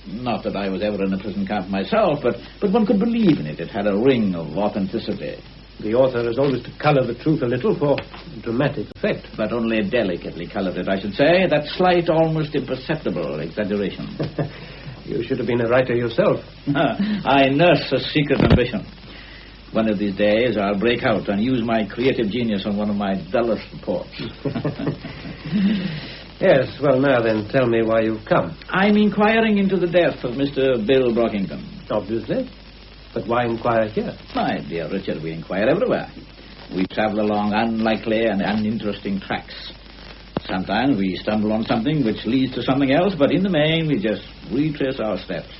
Not that I was ever in a prison camp myself, but one could believe in it. It had a ring of authenticity. The author is always to colour the truth a little for dramatic effect. But only delicately coloured it, I should say. That slight, almost imperceptible exaggeration. You should have been a writer yourself. I nurse a secret ambition. One of these days I'll break out and use my creative genius on one of my dullest reports. Yes, well, now then, tell me why you've come. I'm inquiring into the death of Mr. Bill Brockington. Obviously. But why inquire here? My dear Richard, we inquire everywhere. We travel along unlikely and uninteresting tracks. Sometimes we stumble on something which leads to something else, but in the main we just retrace our steps,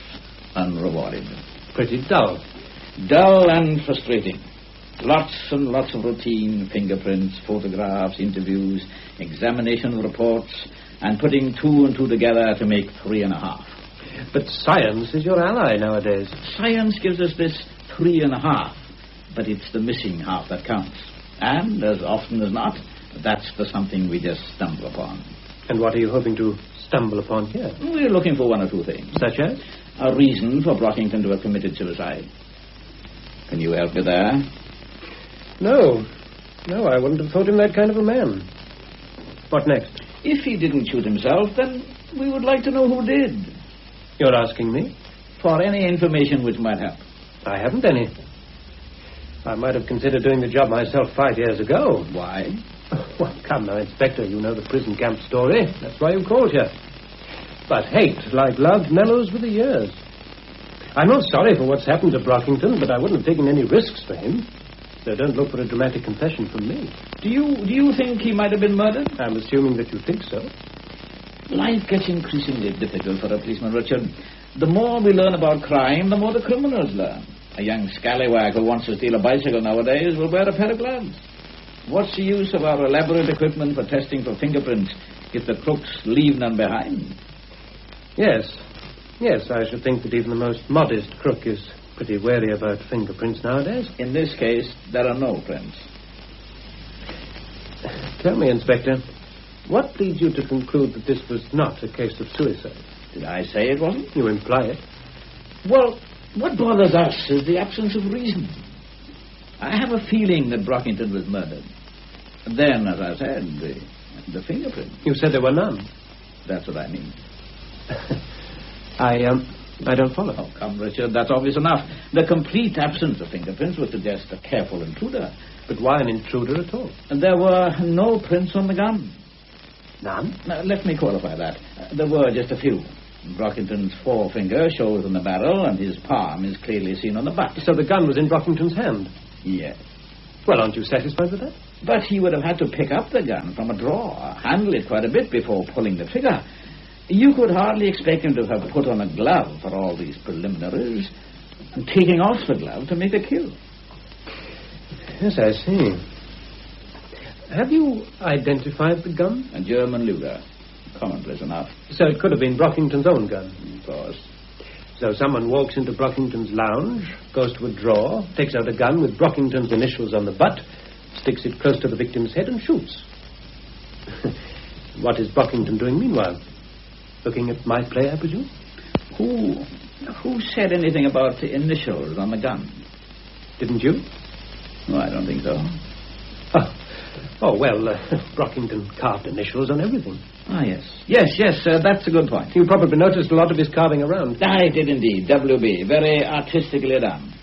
unrewarded. Pretty dull. Dull and frustrating. Lots and lots of routine, fingerprints, photographs, interviews, examination of reports, and putting 2 and 2 together to make 3.5. But science is your ally nowadays. Science gives us this 3.5, but it's the missing half that counts. And as often as not, that's the something we just stumble upon. And what are you hoping to stumble upon here? We're looking for 1 or 2 things. Such as? A reason for Brockington to have committed suicide. Can you help me there? No, I wouldn't have thought him that kind of a man. What next? If he didn't shoot himself, then we would like to know who did. You're asking me? For any information which might help. I haven't any. I might have considered doing the job myself 5 years ago. Why? Well, come now, Inspector, you know the prison camp story. That's why you called here. But hate, like love, mellows with the years. I'm not sorry for what's happened to Brockington, but I wouldn't have taken any risks for him. So don't look for a dramatic confession from me. Do you think he might have been murdered? I'm assuming that you think so. Life gets increasingly difficult for a policeman, Richard. The more we learn about crime, the more the criminals learn. A young scallywag who wants to steal a bicycle nowadays will wear a pair of gloves. What's the use of our elaborate equipment for testing for fingerprints if the crooks leave none behind? Yes, I should think that even the most modest crook is pretty wary about fingerprints nowadays. In this case, there are no prints. Tell me, Inspector, what leads you to conclude that this was not a case of suicide? Did I say it wasn't? You imply it. Well, what bothers us is the absence of reason. I have a feeling that Brockington was murdered. Then, as I said, the fingerprint. You said there were none. That's what I mean. I don't follow. Oh, come, Richard, that's obvious enough. The complete absence of fingerprints would suggest a careful intruder. But why an intruder at all? There were no prints on the gun. None? Now, let me qualify that. There were just a few. Brockington's forefinger shows on the barrel, and his palm is clearly seen on the butt. So the gun was in Brockington's hand? Yes. Well, aren't you satisfied with that? But he would have had to pick up the gun from a drawer, handle it quite a bit before pulling the trigger. You could hardly expect him to have put on a glove for all these preliminaries, and taking off the glove to make a kill. Yes, I see. Have you identified the gun? A German Luger. Commonplace enough. So it could have been Brockington's own gun? Of course. So someone walks into Brockington's lounge, goes to a drawer, takes out a gun with Brockington's initials on the butt, sticks it close to the victim's head and shoots. What is Brockington doing meanwhile? Looking at my play, I presume? Who said anything about the initials on the gun? Didn't you? No, I don't think so. Oh. Oh, well, Brockington carved initials on everything. Ah, yes. Yes, that's a good point. You probably noticed a lot of his carving around. I did indeed. W.B. Very artistically done.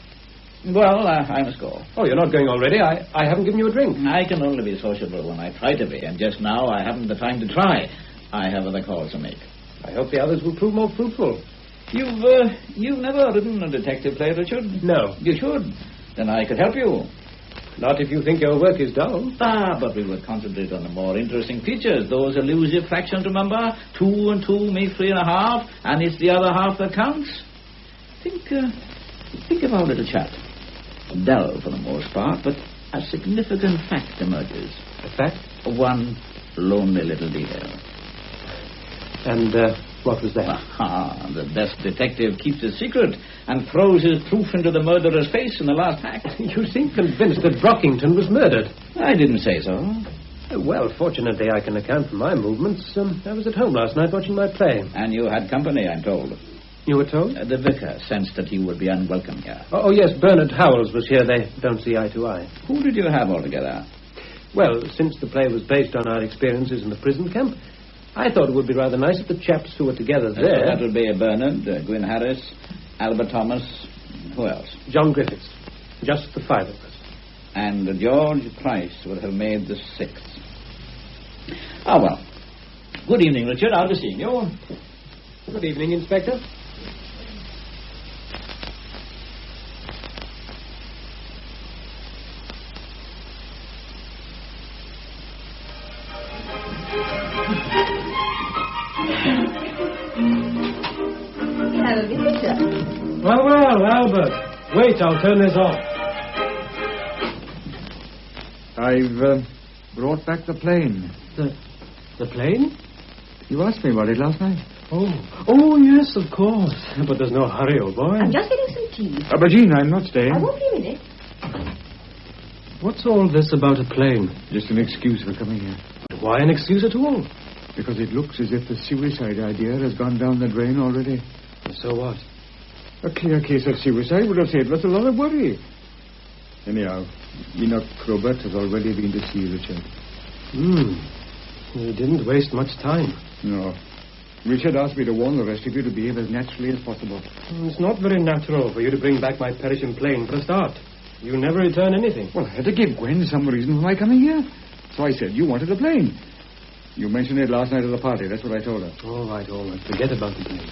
Well, I must go. Oh, you're not going already? I haven't given you a drink. I can only be sociable when I try to be, and just now I haven't the time to try. I have other calls to make. I hope the others will prove more fruitful. You've never written a detective play, Richard? No. You should. Then I could help you. Not if you think your work is dull. But we would concentrate on the more interesting features. Those elusive fractions, remember? 2 and 2 make 3.5, and it's the other half that counts. Think about it, a chap. Dull for the most part, but a significant fact emerges. A fact? One lonely little detail. And what was that? The best detective keeps a secret and throws his proof into the murderer's face in the last act. You seem convinced that Brockington was murdered. I didn't say so. Well, fortunately, I can account for my movements. I was at home last night watching my play. And you had company, I'm told. You were told? The vicar sensed that he would be unwelcome here. Oh, yes, Bernard Howells was here. They don't see eye to eye. Who did you have altogether? Well, since the play was based on our experiences in the prison camp, I thought it would be rather nice if the chaps who were together there... So that would be Bernard, Gwyn Harris, Albert Thomas, who else? John Griffiths. Just the 5 of us. And George Price would have made the 6th. Ah, well. Good evening, Richard. I'll be seeing you. Good evening, Inspector. Well, Albert. Wait, I'll turn this off. I've brought back the plane. The plane? You asked me about it last night. Oh, yes, of course. But there's no hurry, old boy. I'm just getting some tea. But Jean, I'm not staying. I won't be a minute. What's all this about a plane? Just an excuse for coming here. But why an excuse at all? Because it looks as if the suicide idea has gone down the drain already. So what? A clear case of suicide would have saved us a lot of worry. Anyhow, Enoch Probert has already been to see Richard. He didn't waste much time. No. Richard asked me to warn the rest of you to behave as naturally as possible. It's not very natural for you to bring back my perishing plane for a start. You never return anything. Well, I had to give Gwen some reason for my coming here. So I said you wanted a plane. You mentioned it last night at the party. That's what I told her. All right. Forget about the plane.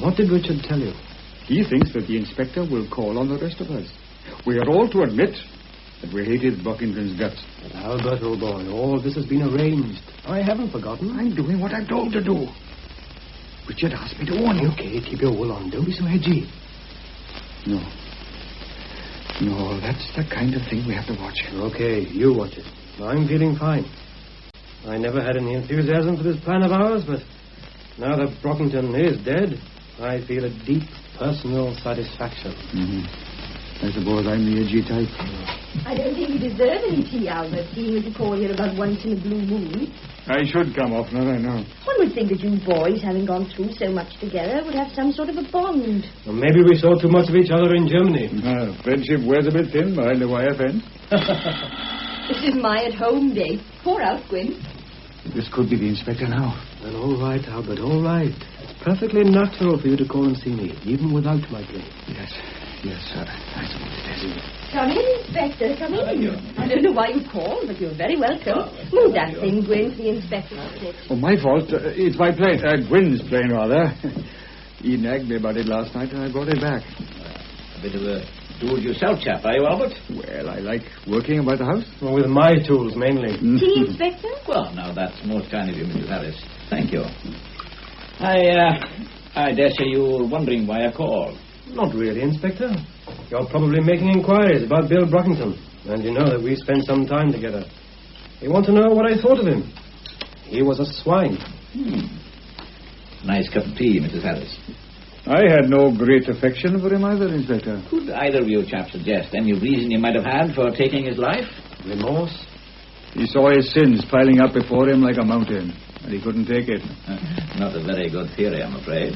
What did Richard tell you? He thinks that the inspector will call on the rest of us. We are all to admit that we hated Brockington's guts. But Albert, old boy, all this has been arranged. I haven't forgotten. I'm doing what I'm told to do. Richard asked me to warn you. Okay, keep your wool on. Don't be so edgy. No, that's the kind of thing we have to watch. Okay, you watch it. I'm feeling fine. I never had any enthusiasm for this plan of ours, but now that Brockington is dead, I feel a deep personal satisfaction. I suppose I'm the edgy type. I don't think you deserve any tea, Albert, seeing as you call here about once in a blue moon. I should come oftener, I know. One would think that you boys, having gone through so much together, would have some sort of a bond. Well, maybe we saw too much of each other in Germany. Friendship wears a bit thin behind the wire fence. This is my at-home day. Pour out, Gwyn. This could be the inspector now. Well, all right, Albert, all right. It's perfectly natural for you to call and see me, even without my plane. Yes, sir. I suppose it is. Come in, Inspector, come in. I don't know why you called, but you're very welcome. Move that thing, Gwyn, for the inspector to sit. Oh, my fault. It's my plane. Gwyn's plane, rather. He nagged me about it last night, and I brought it back. A bit of a do-it-yourself chap, are you, Albert? Well, I like working about the house. Well, with my tools, mainly. Tea, Inspector? Well, now, that's most kind of you, Mrs. Harris. Thank you. I dare say you're wondering why I called. Not really, Inspector. You're probably making inquiries about Bill Brockington. And you know that we spent some time together. You want to know what I thought of him? He was a swine. Nice cup of tea, Mrs. Harris. I had no great affection for him either, Inspector. Could either of you chaps suggest any reason you might have had for taking his life? Remorse? He saw his sins piling up before him like a mountain, and he couldn't take it. Not a very good theory, I'm afraid.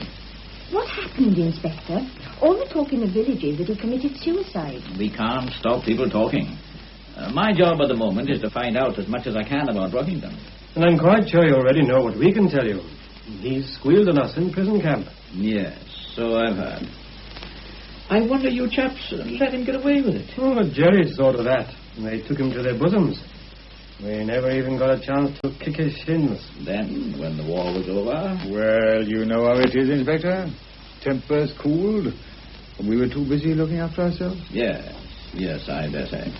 What happened, Inspector? All the talk in the village is that he committed suicide. We can't stop people talking. My job at the moment is to find out as much as I can about Brockington. And I'm quite sure you already know what we can tell you. He's squealed on us in prison camp. Yes, so I've heard. I wonder you chaps let him get away with it. Oh, but Jerry thought of that. And they took him to their bosoms. We never even got a chance to kick his shins. Then, when the war was over... Well, you know how it is, Inspector. Tempers cooled. And we were too busy looking after ourselves. Yes, I dare say.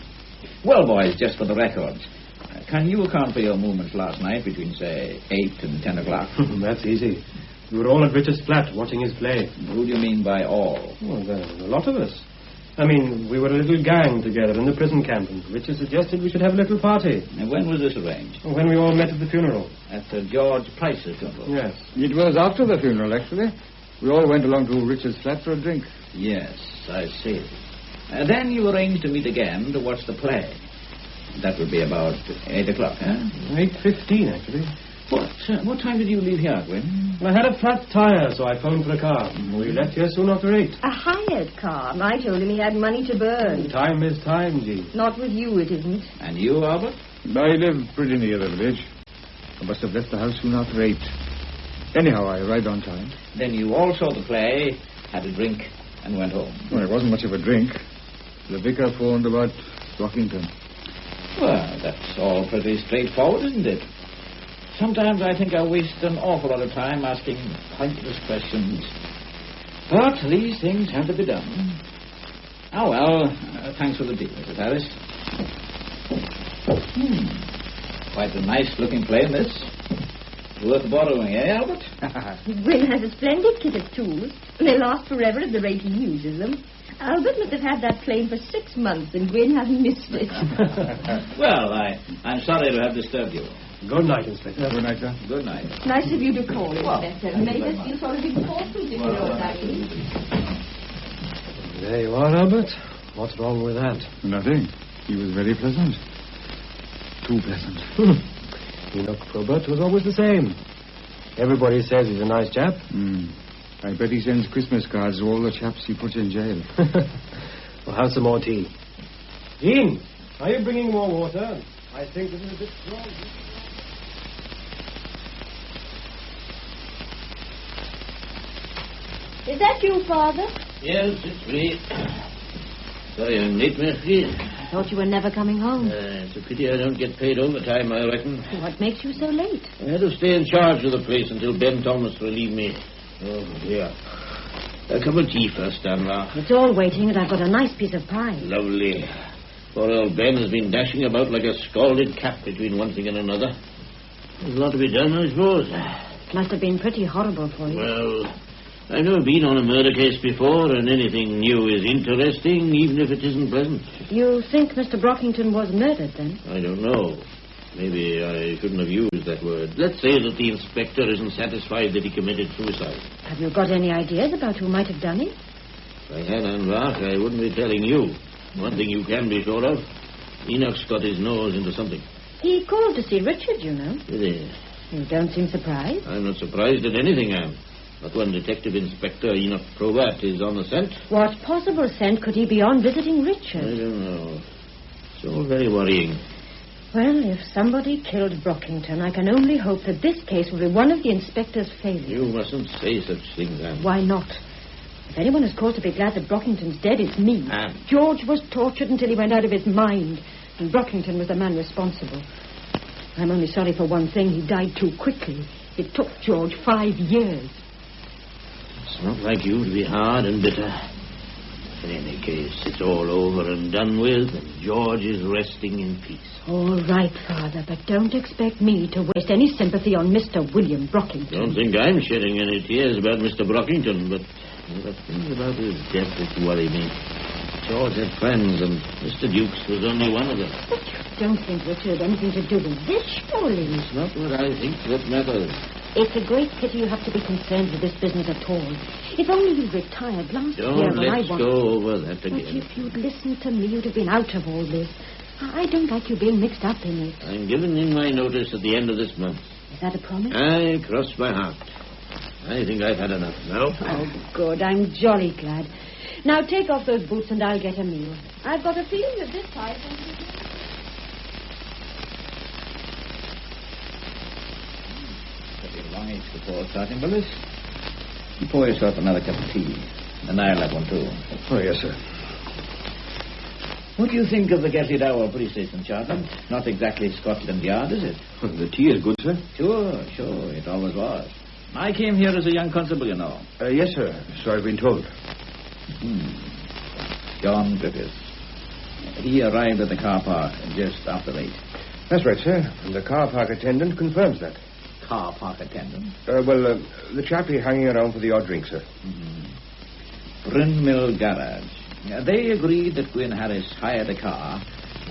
Well, boys, just for the records, can you account for your movements last night between, say, 8 and 10 o'clock? That's easy. We were all at Richard's flat watching his play. Who do you mean by all? Well, there were a lot of us. I mean, we were a little gang together in the prison camp, and Richard suggested we should have a little party. And when was this arranged? When we all met at the funeral. At George Price's funeral? Yes. It was after the funeral, actually. We all went along to Richard's flat for a drink. Yes, I see. Then you arranged to meet again to watch the play. That would be about 8 o'clock, huh? 8:15, actually. What time did you leave here, Gwyn? I had a flat tire, so I phoned for a car. We left here soon after 8. A hired car. I told him he had money to burn. Time is time, G. Not with you, it isn't. And you, Albert? I live pretty near the village. I must have left the house soon after 8. Anyhow, I arrived on time. Then you all saw the play, had a drink, and went home. Well, it wasn't much of a drink. The vicar phoned about Brockington. Well, that's all pretty straightforward, isn't it? Sometimes I think I waste an awful lot of time asking pointless questions. But these things have to be done. Oh, well, thanks for the tea, Mrs. Harris. Quite a nice-looking plane, this. Worth borrowing, eh, Albert? Gwyn has a splendid kit of tools. They last forever at the rate he uses them. Albert must have had that plane for 6 months, and Gwyn hasn't missed it. Well, I'm sorry to have disturbed you. Good night, Inspector. Good night, sir. Good night. Nice of you to call, Inspector. Made us feel sort of important, if you know what I mean. There you are, Albert. What's wrong with that? Nothing. He was very pleasant. Too pleasant. Enoch Probert was always the same. Everybody says he's a nice chap. I bet he sends Christmas cards to all the chaps he puts in jail. Well, have some more tea. Dean, are you bringing more water? I think this is a bit strong. Is that you, Father? Yes, it's me. Sorry I'm late, Murphy. I thought you were never coming home. It's a pity I don't get paid overtime, I reckon. What makes you so late? I had to stay in charge of the place until Ben Thomas relieved me. Oh, dear. A cup of tea first, Stanley. It's all waiting, and I've got a nice piece of pie. Lovely. Poor old Ben has been dashing about like a scalded cat between one thing and another. There's a lot to be done, I suppose. It must have been pretty horrible for you. Well, I've never been on a murder case before, and anything new is interesting, even if it isn't pleasant. You think Mr. Brockington was murdered, then? I don't know. Maybe I shouldn't have used that word. Let's say that the inspector isn't satisfied that he committed suicide. Have you got any ideas about who might have done it? If I had, Anvark, I wouldn't be telling you. One thing you can be sure of, Enoch's got his nose into something. He called to see Richard, you know. Did he? You don't seem surprised. I'm not surprised at anything, Anne. But when Detective Inspector Enoch Probert is on the scent... What possible scent could he be on visiting Richard? I don't know. It's all very worrying. Well, if somebody killed Brockington, I can only hope that this case will be one of the inspector's failures. You mustn't say such things, Anne. Why not? If anyone has cause to be glad that Brockington's dead, it's me. Anne. George was tortured until he went out of his mind, and Brockington was the man responsible. I'm only sorry for one thing. He died too quickly. It took George 5 years. It's not like you to be hard and bitter. In any case, it's all over and done with, and George is resting in peace. All right, Father, but don't expect me to waste any sympathy on Mr. William Brockington. Don't think I'm shedding any tears about Mr. Brockington, but there are things about his death that worry me. George had friends, and Mr. Dukes was only one of them. But you don't think Richard had anything to do with this, surely? It's not what I think that matters. It's a great pity you have to be concerned with this business at all. If only you'd retired last year when I Let's go over that again. But if you'd listened to me, you'd have been out of all this. I don't like you being mixed up in it. I'm giving in my notice at the end of this month. Is that a promise? I cross my heart. I think I've had enough now. Oh, good. I'm jolly glad. Now take off those boots and I'll get a meal. I've got a feeling that this pie... Makes the poor Sergeant Willis. You pour yourself another cup of tea. And I'll have one, too. Oh, yes, sir. What do you think of the Gatley Dower police station, Sergeant? Not exactly Scotland Yard, is it? Well, the tea is good, sir. Sure. It always was. I came here as a young constable, you know. Yes, sir. So I've been told. John Griffiths. He arrived at the car park just after 8. That's right, sir. And the car park attendant confirms that. Car park attendant? The chappie hanging around for the odd drink, sir. Bryn Mill Garage. They agreed that Gwyn Harris hired a car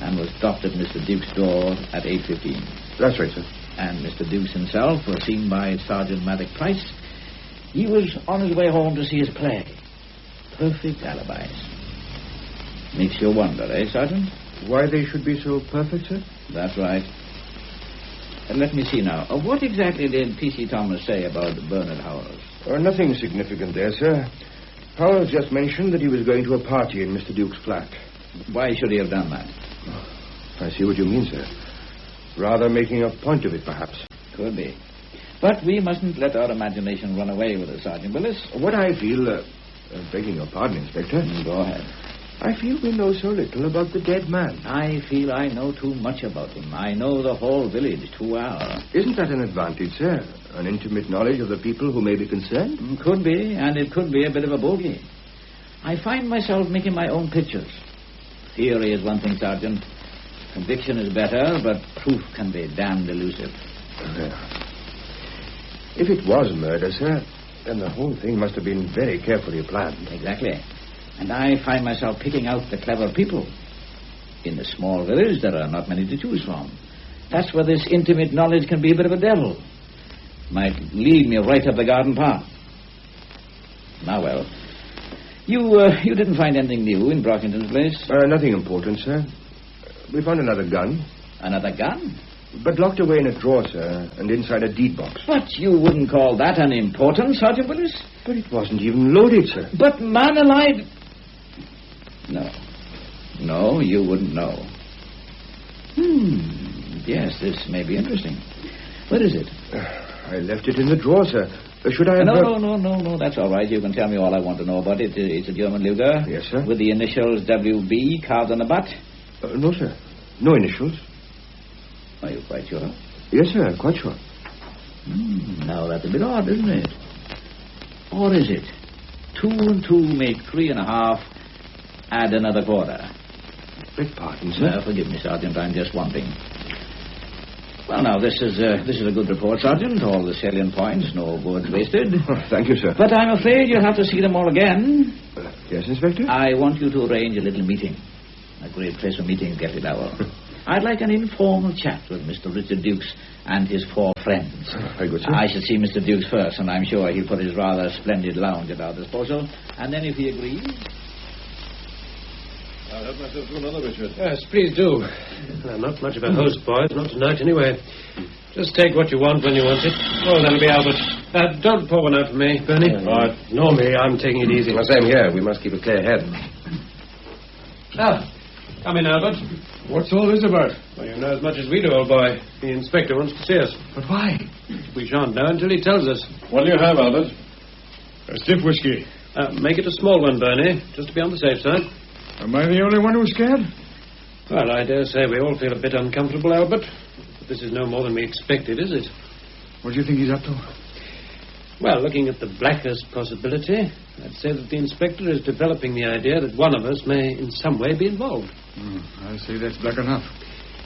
and was stopped at Mr. Duke's door at 8:15. That's right, sir. And Mr. Dukes himself was seen by Sergeant Maddox Price. He was on his way home to see his play. Perfect alibis. Makes you wonder, eh, Sergeant? Why they should be so perfect, sir? That's right. Let me see now. What exactly did P.C. Thomas say about Bernard Howells? Nothing significant there, sir. Howells just mentioned that he was going to a party in Mr. Duke's flat. Why should he have done that? I see what you mean, sir. Rather making a point of it, perhaps. Could be. But we mustn't let our imagination run away with us, Sergeant Willis. What I feel... begging your pardon, Inspector. Go ahead. I feel we know so little about the dead man. I feel I know too much about him. I know the whole village too well. Isn't that an advantage, sir? An intimate knowledge of the people who may be concerned? Could be, and it could be a bit of a bogey. I find myself making my own pictures. Theory is one thing, Sergeant. Conviction is better, but proof can be damned elusive. If it was murder, sir, then the whole thing must have been very carefully planned. Exactly. And I find myself picking out the clever people. In the small village, there are not many to choose from. That's where this intimate knowledge can be a bit of a devil. Might lead me right up the garden path. Now, well, you didn't find anything new in Brockington's place? Nothing important, sir. We found another gun. Another gun? But locked away in a drawer, sir, and inside a deed box. But you wouldn't call that unimportant, Sergeant Willis? But it wasn't even loaded, sir. But man alive... No, you wouldn't know. Yes, this may be interesting. Where is it? I left it in the drawer, sir. Should I have... No, that's all right. You can tell me all I want to know about it. It's a German Luger. Yes, sir. With the initials WB carved on the butt? No, sir. No initials. Are you quite sure? Yes, sir, quite sure. Now, that's a bit odd, isn't it? Or is it? 2 and 2 make 3.5. Add another quarter. Beg pardon, sir? Forgive me, Sergeant. I'm just wondering. Well, now, this is a good report, Sergeant. All the salient points, no words wasted. Thank you, sir. But I'm afraid you'll have to see them all again. Yes, Inspector? I want you to arrange a little meeting. A great place for meeting, Gatley Dower. I'd like an informal chat with Mr. Richard Dukes and his 4 friends. Very good, sir. I should see Mr. Dukes first, and I'm sure he'll put his rather splendid lounge at our disposal. And then if he agrees... I'll help myself to another, Richard. Yes, please do. I'm not much of a host, boys. Not tonight, anyway. Just take what you want when you want it. Oh, that'll be Albert. Don't pour one out for me, Bernie. Nor me. I'm taking it easy. Well, same here. We must keep a clear head. Come in, Albert. What's all this about? Well, you know as much as we do, old boy. The inspector wants to see us. But why? We shan't know until he tells us. What do you have, Albert? A stiff whiskey. Make it a small one, Bernie, just to be on the safe side. Am I the only one who's scared? Well, I dare say we all feel a bit uncomfortable, Albert. But this is no more than we expected, is it? What do you think he's up to? Well, looking at the blackest possibility, I'd say that the inspector is developing the idea that one of us may in some way be involved. I say that's black enough.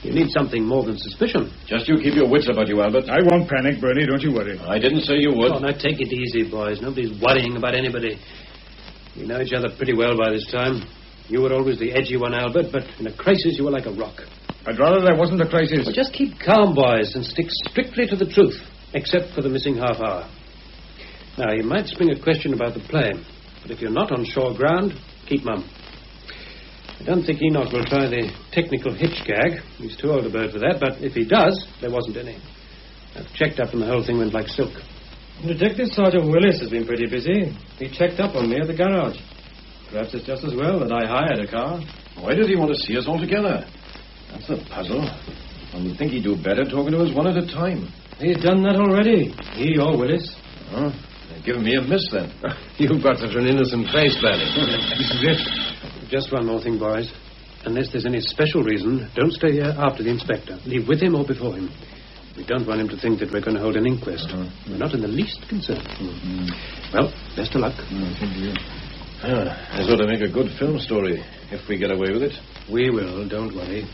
You need something more than suspicion. Just you keep your wits about you, Albert. I won't panic, Bernie. Don't you worry. I didn't say you would. Oh, now take it easy, boys. Nobody's worrying about anybody. We know each other pretty well by this time. You were always the edgy one, Albert, but in a crisis you were like a rock. I'd rather there wasn't a crisis. Well, just keep calm, boys, and stick strictly to the truth, except for the missing half hour. Now, you might spring a question about the play, but if you're not on shore ground, keep mum. I don't think Enoch will try the technical hitch gag. He's too old a bird for that, but if he does, there wasn't any. I've checked up and the whole thing went like silk. Detective Sergeant Willis has been pretty busy. He checked up on me at the garage. Perhaps it's just as well that I hired a car. Why does he want to see us all together? That's the puzzle. One would think he'd do better talking to us one at a time. He's done that already. He or Willis. Oh, they're giving me a miss, then. You've got such an innocent face, Barney. This is it. Just one more thing, boys. Unless there's any special reason, don't stay here after the inspector. Leave with him or before him. We don't want him to think that we're going to hold an inquest. We're not in the least concerned. Well, best of luck. Thank you. This ought to make a good film story if we get away with it. We will, don't worry.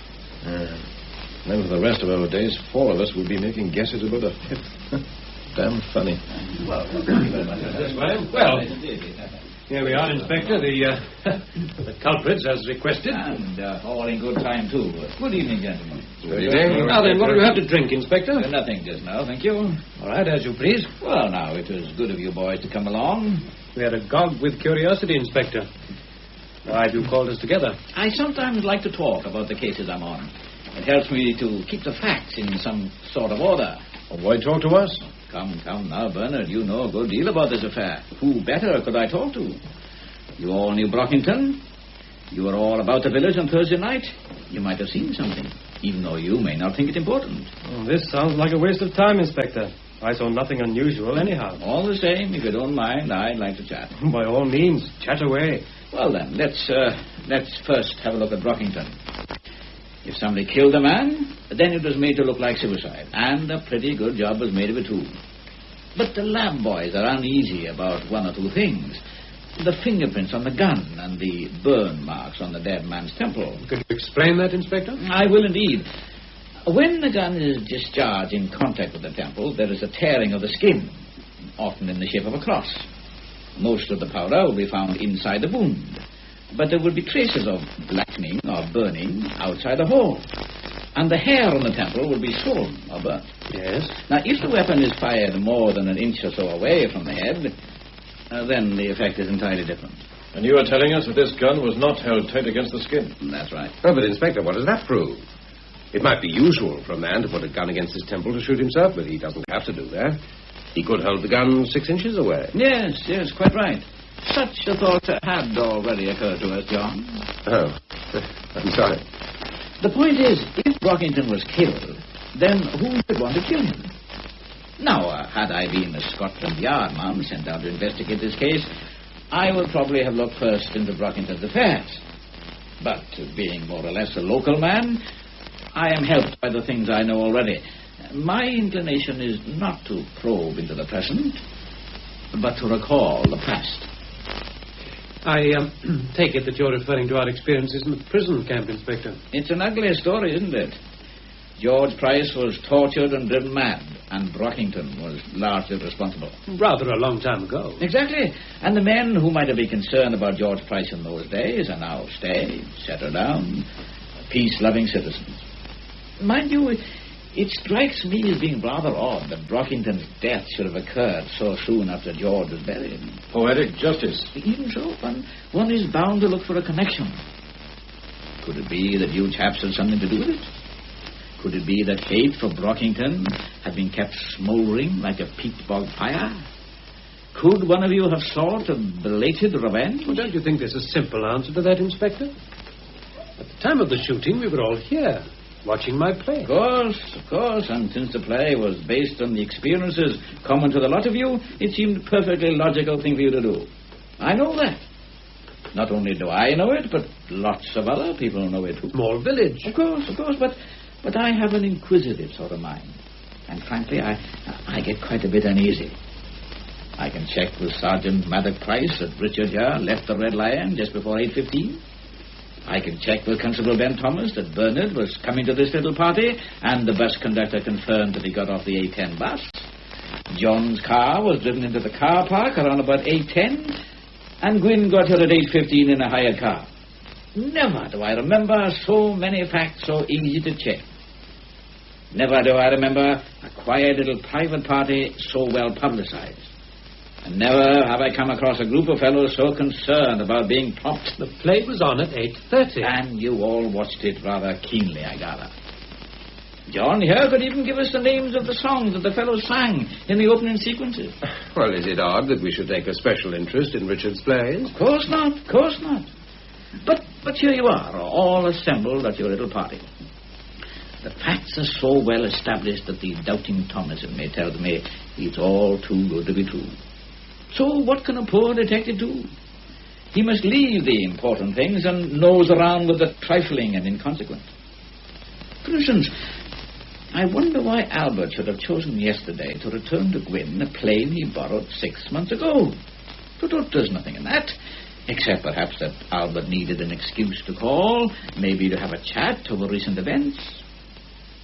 Then for the rest of our days, 4 of us will be making guesses about a 5th. Damn funny. Well, here we are, Inspector. The culprits, as requested. And all in good time, too. Good evening, gentlemen. Good evening. Now then, what do you have to drink, Inspector? Nothing just now, thank you. All right, as you please. Well, now, it was good of you boys to come along. We are agog with curiosity, Inspector. Why have you called us together? I sometimes like to talk about the cases I'm on. It helps me to keep the facts in some sort of order. Well, why talk to us? Come now, Bernard. You know a good deal about this affair. Who better could I talk to? You all knew Brockington. You were all about the village on Thursday night. You might have seen something, even though you may not think it important. Well, this sounds like a waste of time, Inspector. I saw nothing unusual anyhow. All the same, if you don't mind, I'd like to chat. By all means, chat away. Well, then, let's first have a look at Brockington. If somebody killed a man, then it was made to look like suicide. And a pretty good job was made of it, too. But the lab boys are uneasy about 1 or 2 things. The fingerprints on the gun and the burn marks on the dead man's temple. Could you explain that, Inspector? I will indeed. When the gun is discharged in contact with the temple, there is a tearing of the skin, often in the shape of a cross. Most of the powder will be found inside the wound, but there will be traces of blackening or burning outside the hole. And the hair on the temple will be swollen or burnt. Yes. Now, if the weapon is fired more than an inch or so away from the head, then the effect is entirely different. And you are telling us that this gun was not held tight against the skin? That's right. Oh, but, Inspector, what does that prove? It might be usual for a man to put a gun against his temple to shoot himself, but he doesn't have to do that. He could hold the gun 6 inches away. Yes, quite right. Such a thought had already occurred to us, John. Oh, I'm sorry. The point is, if Brockington was killed, then who would want to kill him? Now, had I been a Scotland Yard man sent down to investigate this case, I would probably have looked first into Brockington's affairs. But being more or less a local man, I am helped by the things I know already. My inclination is not to probe into the present, but to recall the past. I take it that you're referring to our experiences in the prison camp, Inspector. It's an ugly story, isn't it? George Price was tortured and driven mad, and Brockington was largely responsible. Rather a long time ago. Exactly. And the men who might have been concerned about George Price in those days are now staid, settled down, peace-loving citizens. Mind you, it strikes me as being rather odd that Brockington's death should have occurred so soon after George was buried. Poetic justice. Even so, one is bound to look for a connection. Could it be that you chaps had something to do with it? Could it be that hate for Brockington had been kept smouldering like a peat bog fire? Could one of you have sought a belated revenge? Well, don't you think there's a simple answer to that, Inspector? At the time of the shooting, we were all here, watching my play. Of course. And since the play was based on the experiences common to the lot of you, it seemed a perfectly logical thing for you to do. I know that. Not only do I know it, but lots of other people know it too. Small village. Of course, but I have an inquisitive sort of mind. And frankly, I get quite a bit uneasy. I can check with Sergeant Maddock Price that Richard here left the Red Lion just before 8:15. I can check with Constable Ben Thomas that Bernard was coming to this little party, and the bus conductor confirmed that he got off the 8:10 bus. John's car was driven into the car park around about 8:10, and Gwyn got here at 8:15 in a hired car. Never do I remember so many facts so easy to check. Never do I remember a quiet little private party so well publicized. And never have I come across a group of fellows so concerned about being prompt. The play was on at 8:30. And you all watched it rather keenly, I gather. John here could even give us the names of the songs that the fellows sang in the opening sequences. Well, is it odd that we should take a special interest in Richard's plays? Of course not. But here you are, all assembled at your little party. The facts are so well established that the doubting Thomas in me tells me it's all too good to be true. So what can a poor detective do? He must leave the important things and nose around with the trifling and inconsequent. For instance, I wonder why Albert should have chosen yesterday to return to Gwyn a plane he borrowed 6 months ago. But there's nothing in that, except perhaps that Albert needed an excuse to call, maybe to have a chat over recent events.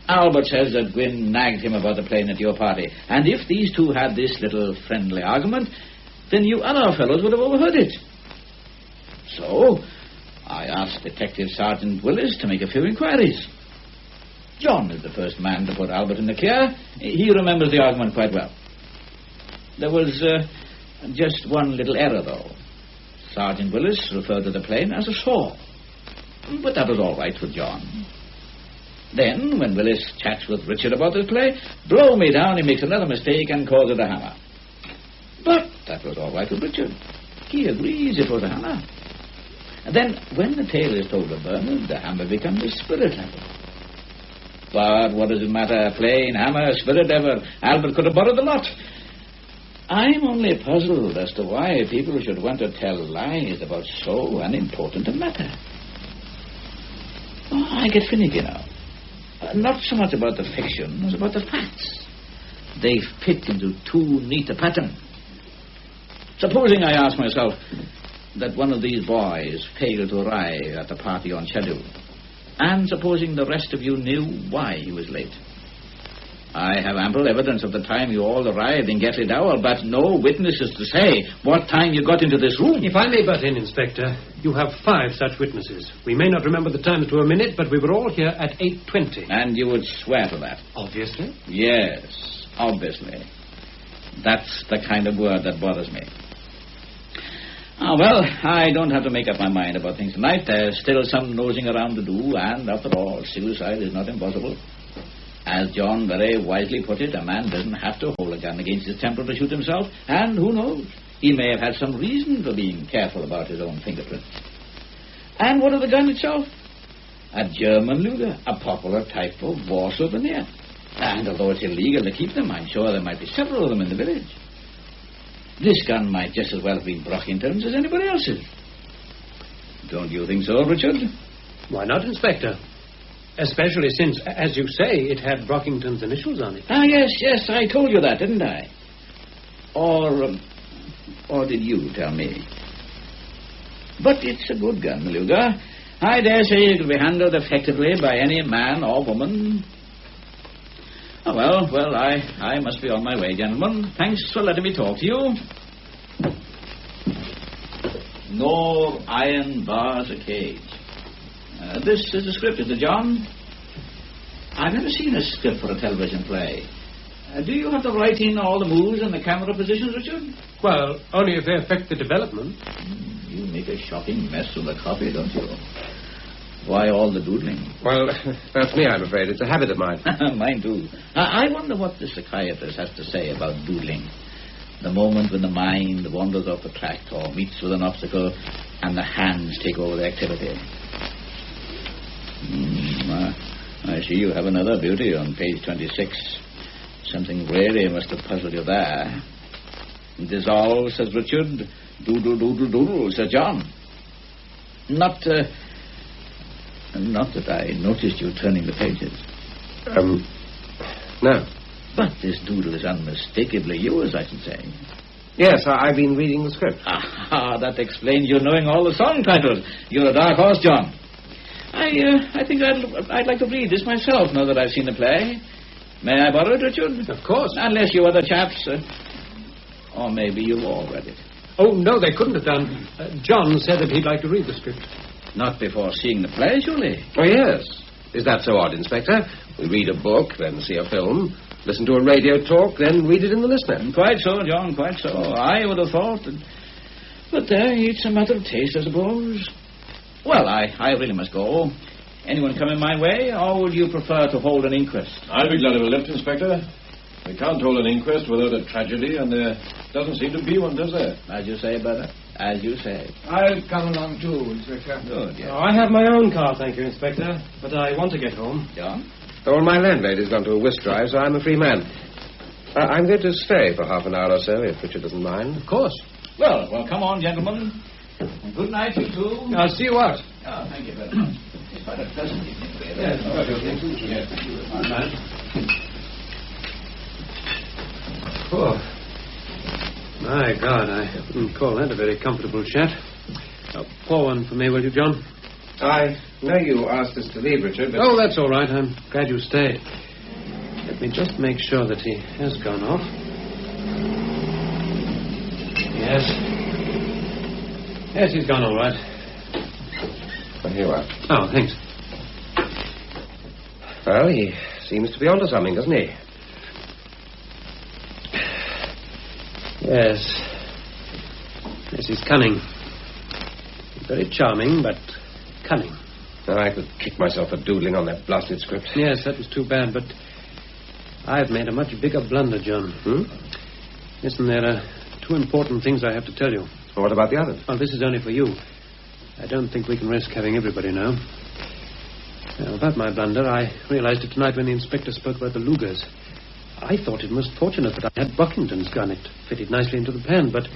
Albert says that Gwyn nagged him about the plane at your party, and if these two had this little friendly argument, then you other fellows would have overheard it. So, I asked Detective Sergeant Willis to make a few inquiries. John is the first man to put Albert in the clear. He remembers the argument quite well. There was just one little error, though. Sergeant Willis referred to the plane as a saw. But that was all right with John. Then, when Willis chats with Richard about this play, blow me down, he makes another mistake and calls it a hammer. But that was all right with Richard. He agrees it was a hammer. And then, when the tale is told to Bernard, the hammer becomes a spirit level. But what does it matter? Plain, hammer, spirit level. Albert could have borrowed the lot. I'm only puzzled as to why people should want to tell lies about so unimportant a matter. Oh, I get finicky now. Not so much about the fiction as about the facts. They fit into too neat a pattern. Supposing I ask myself that one of these boys failed to arrive at the party on schedule, and supposing the rest of you knew why he was late. I have ample evidence of the time you all arrived in Gatley Dowell, but no witnesses to say what time you got into this room. If I may butt in, Inspector, you have 5 such witnesses. We may not remember the times to a minute, but we were all here at 8:20. And you would swear to that? Obviously. Yes, obviously. That's the kind of word that bothers me. Well, I don't have to make up my mind about things tonight. There's still some nosing around to do, and after all, suicide is not impossible. As John very wisely put it, a man doesn't have to hold a gun against his temple to shoot himself, and who knows, he may have had some reason for being careful about his own fingerprints. And what of the gun itself? A German Luger, a popular type of war souvenir. And although it's illegal to keep them, I'm sure there might be several of them in the village. This gun might just as well have been Brockington's as anybody else's. Don't you think so, Richard? Why not, Inspector? Especially since, as you say, it had Brockington's initials on it. Yes, I told you that, didn't I? Or did you tell me? But it's a good gun, Luger. I dare say it will be handled effectively by any man or woman. Oh, well, I must be on my way, gentlemen. Thanks for letting me talk to you. No iron bars a cage. This is a script, is it, John? I've never seen a script for a television play. Do you have to write in all the moves and the camera positions, Richard? Well, only if they affect the development. You make a shocking mess of the copy, don't you? Why all the doodling? Well, that's me, I'm afraid. It's a habit of mine. Mine, too. I wonder what the psychiatrist has to say about doodling. The moment when the mind wanders off the track or meets with an obstacle and the hands take over the activity. I see you have another beauty on page 26. Something really must have puzzled you there. Dissolve, says Richard. Doodle, doodle, doodle, says John. Not that I noticed you turning the pages. No. But this doodle is unmistakably yours, I should say. Yes, I've been reading the script. That explains you knowing all the song titles. You're a dark horse, John. I think I'd like to read this myself now that I've seen the play. May I borrow it, Richard? Of course. Unless you other chaps... or maybe you've all read it. Oh, no, they couldn't have done. John said that he'd like to read the script. Not before seeing the play, surely? Oh, yes. Is that so odd, Inspector? We read a book, then see a film, listen to a radio talk, then read it in the listener. Quite so, John, quite so. I would have thought that... But it's a matter of taste, I suppose. Well, I really must go. Anyone coming my way, or would you prefer to hold an inquest? I'll be glad of a lift, Inspector. We can't hold an inquest without a tragedy, and there doesn't seem to be one, does there? As you say, brother. As you say. I'll come along too, Inspector. Good, yes. I have my own car, thank you, Inspector, but I want to get home. John? Oh, my landlady's gone to a whist drive, so I'm a free man. I'm going to stay for half an hour or so, if Richard doesn't mind. Of course. Well, come on, gentlemen. And good night, you two. I'll see you out. Oh, thank you very much. It's quite a pleasant evening. Yes, thank you. Oh. My God, I wouldn't call that a very comfortable chat. Pour one for me, will you, John? I know you asked us to leave, Richard, but... Oh, that's all right. I'm glad you stayed. Let me just make sure that he has gone off. Yes, he's gone all right. Well, here you are. Oh, thanks. Well, he seems to be onto something, doesn't he? Yes, he's cunning. Very charming, but cunning. I could kick myself for doodling on that blasted script. Yes, that was too bad, but I've made a much bigger blunder, John. Listen, there are two important things I have to tell you. Well, what about the others? Well, this is only for you. I don't think we can risk having everybody know. Now, about my blunder, I realized it tonight when the inspector spoke about the Lugers. I thought it most fortunate that I had Brockington's gun. It fitted nicely into the pan, but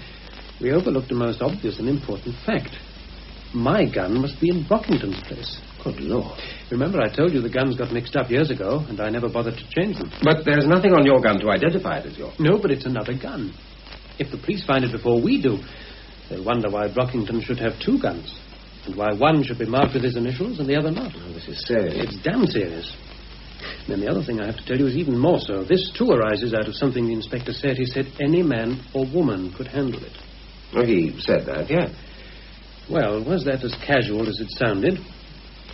we overlooked a most obvious and important fact. My gun must be in Brockington's place. Good Lord. Remember, I told you the guns got mixed up years ago, and I never bothered to change them. But there's nothing on your gun to identify it as yours. No, but it's another gun. If the police find it before we do, they'll wonder why Brockington should have two guns, and why one should be marked with his initials and the other not. Oh, this is serious. It's damn serious. Then the other thing I have to tell you is even more so. This, too, arises out of something the inspector said. He said any man or woman could handle it. Well, he said that, yeah. Well, was that as casual as it sounded?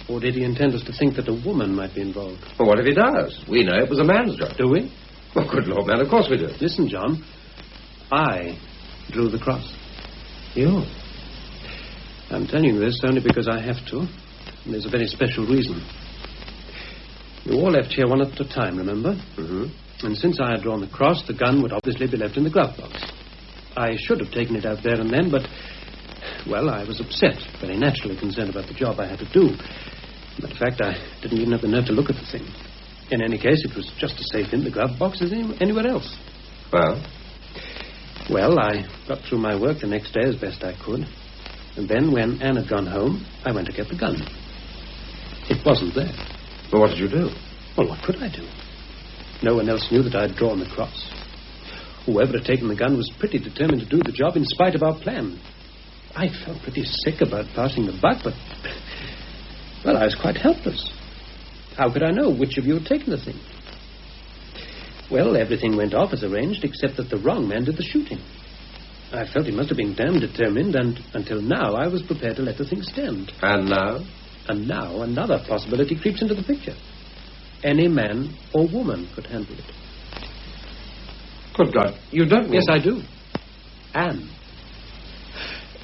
Or did he intend us to think that a woman might be involved? Well, what if he does? We know it was a man's job. Do we? Well, good Lord, man, of course we do. Listen, John. I drew the cross. You? I'm telling you this only because I have to. And there's a very special reason. You all left here one at a time, remember? Mm-hmm. And since I had drawn the cross, the gun would obviously be left in the glove box. I should have taken it out there and then, but, well, I was upset, very naturally concerned about the job I had to do. Matter of fact, I didn't even have the nerve to look at the thing. In any case, it was just as safe in the glove box as anywhere else. Well? Well, I got through my work the next day as best I could. And then, when Anne had gone home, I went to get the gun. It wasn't there. Well, what did you do? Well, what could I do? No one else knew that I'd drawn the cross. Whoever had taken the gun was pretty determined to do the job in spite of our plan. I felt pretty sick about passing the buck, but... well, I was quite helpless. How could I know which of you had taken the thing? Well, everything went off as arranged, except that the wrong man did the shooting. I felt he must have been damn determined, and until now I was prepared to let the thing stand. And now? And now another possibility creeps into the picture. Any man or woman could handle it. Good God, you don't mean... Yes, I do. Anne.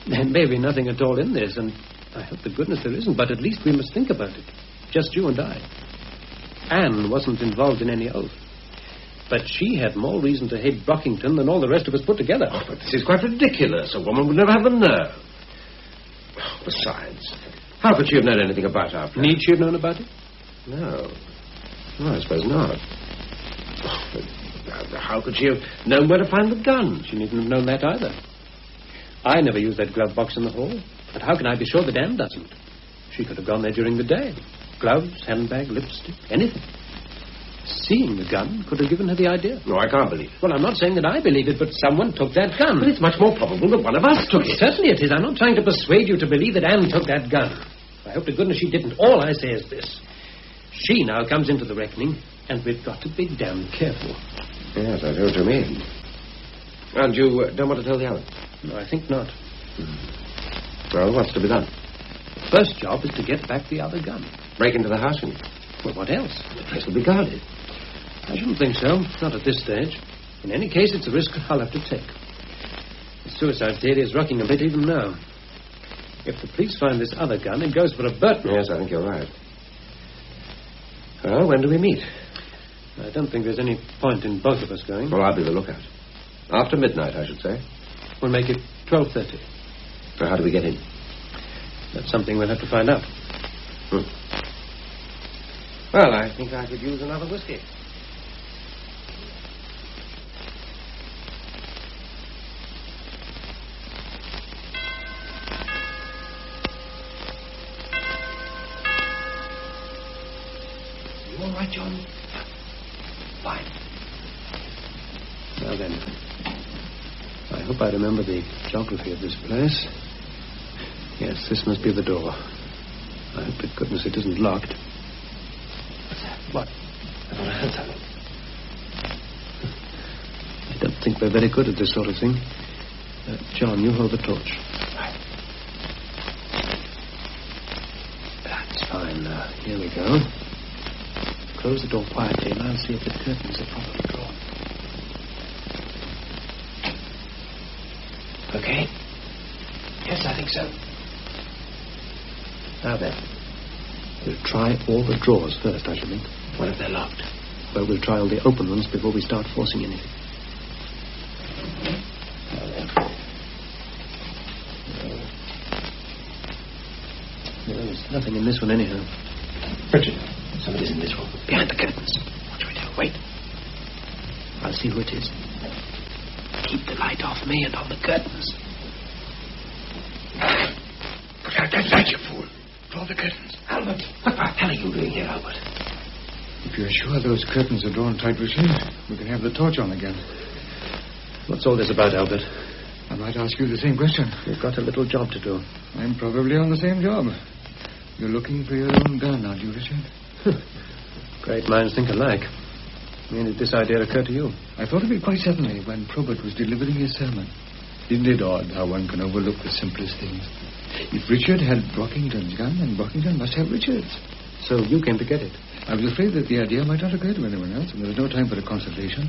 There may be nothing at all in this, and I hope to goodness there isn't, but at least we must think about it. Just you and I. Anne wasn't involved in any oath. But she had more reason to hate Brockington than all the rest of us put together. Oh, but this is quite ridiculous. A woman would never have the nerve. Oh, besides, how could she have known anything about our plan? Need she have known about it? No. No, I suppose not. Oh, but how could she have known where to find the gun? She needn't have known that either. I never used that glove box in the hall. But how can I be sure that Anne doesn't? She could have gone there during the day. Gloves, handbag, lipstick, anything. Seeing the gun could have given her the idea. No, I can't believe it. Well, I'm not saying that I believe it, but someone took that gun. But it's much more probable that one of us took it. Certainly it is. I'm not trying to persuade you to believe that Anne took that gun. I hope to goodness she didn't. All I say is this. She now comes into the reckoning, and we've got to be damn careful. Yes, I know what you mean. And you don't want to tell the others? No, I think not. Well, what's to be done? The first job is to get back the other gun. Break into the house, you mean? Well, what else? The place will be guarded. I shouldn't think so. Not at this stage. In any case, it's a risk I'll have to take. The suicide theory is rocking a bit even now. If the police find this other gun, it goes for a Burton. Yes, I think you're right. Well, when do we meet? I don't think there's any point in both of us going. Well, I'll be the lookout. After midnight, I should say. We'll make it 12:30. So how do we get in? That's something we'll have to find out. Well, I think I could use another whiskey. You all right, John? Fine. Now then, I hope I remember the geography of this place. Yes, this must be the door. I hope to goodness it isn't locked. What's that? What? I thought I heard something. I don't think we're very good at this sort of thing. John, you hold the torch. Right. That's fine. Here we go. Close the door quietly, and I'll see if the curtains are properly drawn. Okay? Yes, I think so. Now then, we'll try all the drawers first, I should think. What if they're locked? Well, we'll try all the open ones before we start forcing anything. No, there's nothing in this one anyhow. Richard, somebody's in this room. Behind the curtains. What do we do? Wait. I'll see who it is. Keep the light off me and on the curtains. Put out that light, you fool. Draw the curtains. Albert, what the hell are you doing here, Albert? If you're sure those curtains are drawn tight, Richard, we can have the torch on again. What's all this about, Albert? I might ask you the same question. You've got a little job to do. I'm probably on the same job. You're looking for your own gun, aren't you, Richard? Great minds think alike. When did this idea occur to you? I thought of it quite suddenly when Probert was delivering his sermon. Isn't it odd how one can overlook the simplest things? If Richard had Brockington's gun, then Brockington must have Richard's. So you came to get it? I was afraid that the idea might not occur to anyone else, and there was no time for a consultation.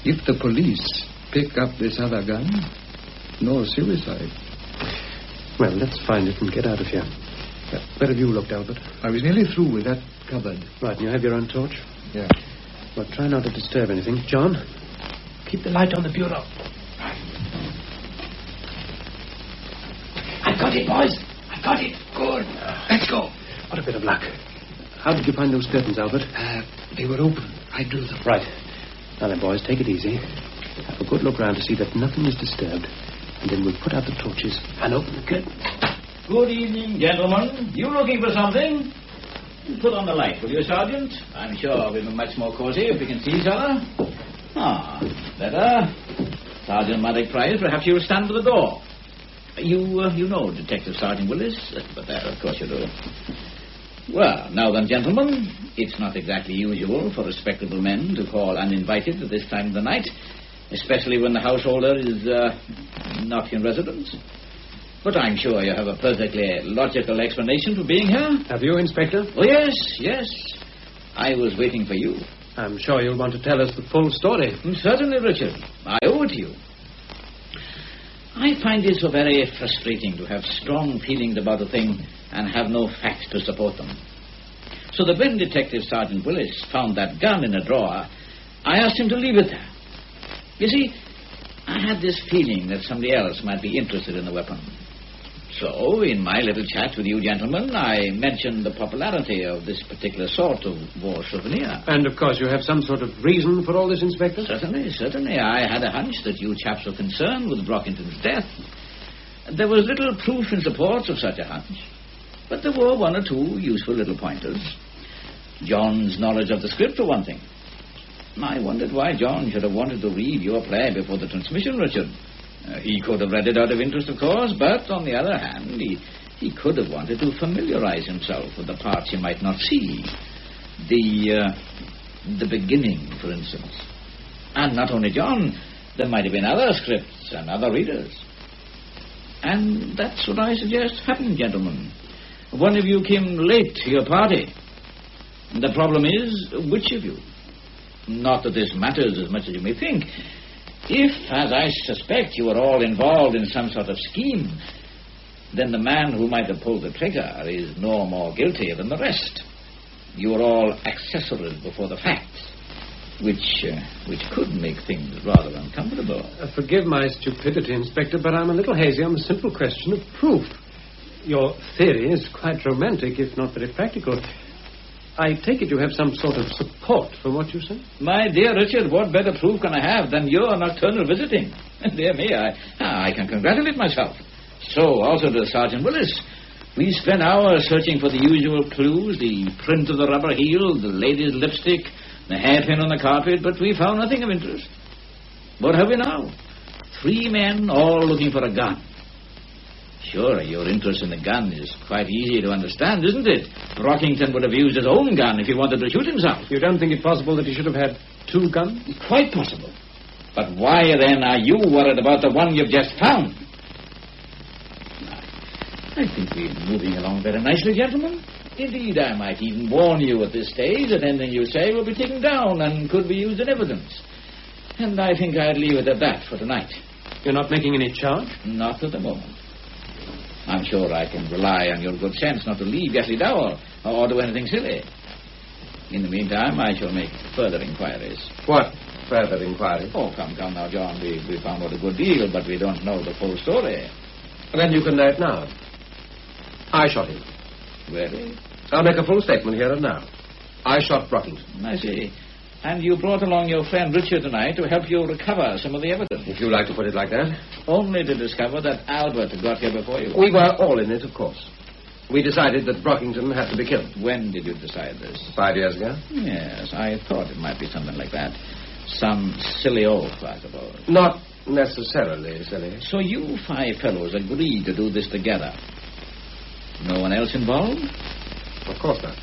If the police pick up this other gun, no suicide. Well, let's find it and get out of here. Where have you looked, Albert? I was nearly through with that cupboard. Right, and you have your own torch? Yeah. Well, try not to disturb anything. John, keep the light on the bureau. I've got it, boys. I've got it. Good. Let's go. What a bit of luck. How did you find those curtains, Albert? They were open. I drew them. Right. Now then, boys, take it easy. Have a good look round to see that nothing is disturbed. And then we'll put out the torches and open the curtains. Good evening, gentlemen. You looking for something? Put on the light, will you, Sergeant? I'm sure we'll be much more cozy if we can see each other. Ah, better. Sergeant Maddox Price, perhaps you'll stand by the door. You know Detective Sergeant Willis? But that, of course, you do. Well, now then, gentlemen, it's not exactly usual for respectable men to call uninvited at this time of the night, especially when the householder is not in residence. But I'm sure you have a perfectly logical explanation for being here. Have you, Inspector? Oh, yes. I was waiting for you. I'm sure you'll want to tell us the full story. Certainly, Richard. I owe it to you. I find it so very frustrating to have strong feelings about a thing and have no facts to support them. So that when Detective Sergeant Willis found that gun in a drawer, I asked him to leave it there. You see, I had this feeling that somebody else might be interested in the weapon. So, in my little chat with you gentlemen, I mentioned the popularity of this particular sort of war souvenir. And, of course, you have some sort of reason for all this, Inspector? Certainly. I had a hunch that you chaps were concerned with Brockington's death. There was little proof in support of such a hunch, but there were one or two useful little pointers. John's knowledge of the script, for one thing. I wondered why John should have wanted to read your play before the transmission, Richard. He could have read it out of interest, of course, but on the other hand, he could have wanted to familiarize himself with the parts he might not see. The beginning, for instance. And not only John, there might have been other scripts and other readers. And that's what I suggest happened, gentlemen. One of you came late to your party. The problem is, which of you? Not that this matters as much as you may think. If, as I suspect, you are all involved in some sort of scheme, then the man who might have pulled the trigger is no more guilty than the rest. You are all accessories before the facts, which could make things rather uncomfortable. Forgive my stupidity, Inspector, but I'm a little hazy on the simple question of proof. Your theory is quite romantic, if not very practical. I take it you have some sort of support for what you say? My dear Richard, what better proof can I have than your nocturnal visiting? Dear me, I can congratulate myself. So, also to Sergeant Willis. We spent hours searching for the usual clues, the print of the rubber heel, the lady's lipstick, the hairpin on the carpet, but we found nothing of interest. What have we now? 3 men all looking for a gun. Sure, your interest in the gun is quite easy to understand, isn't it? Brockington would have used his own gun if he wanted to shoot himself. You don't think it possible that he should have had 2 guns? Quite possible. But why, then, are you worried about the one you've just found? I think we're moving along very nicely, gentlemen. Indeed, I might even warn you at this stage that anything you say will be taken down and could be used in evidence. And I think I'd leave it at that for tonight. You're not making any charge? Not at the moment. I'm sure I can rely on your good sense not to leave Gately Dowell or do anything silly. In the meantime, I shall make further inquiries. What further inquiries? Oh, come now, John. We found out a good deal, but we don't know the full story. Then you can know it now. I shot him. Really? I'll make a full statement here and now. I shot Brockington. I see. And you brought along your friend Richard tonight to help you recover some of the evidence. If you like to put it like that. Only to discover that Albert got here before you. We were all in it, of course. We decided that Brockington had to be killed. When did you decide this? 5 years ago. Yes, I thought it might be something like that. Some silly oath, I suppose. Not necessarily silly. So you 5 fellows agreed to do this together. No one else involved? Of course not.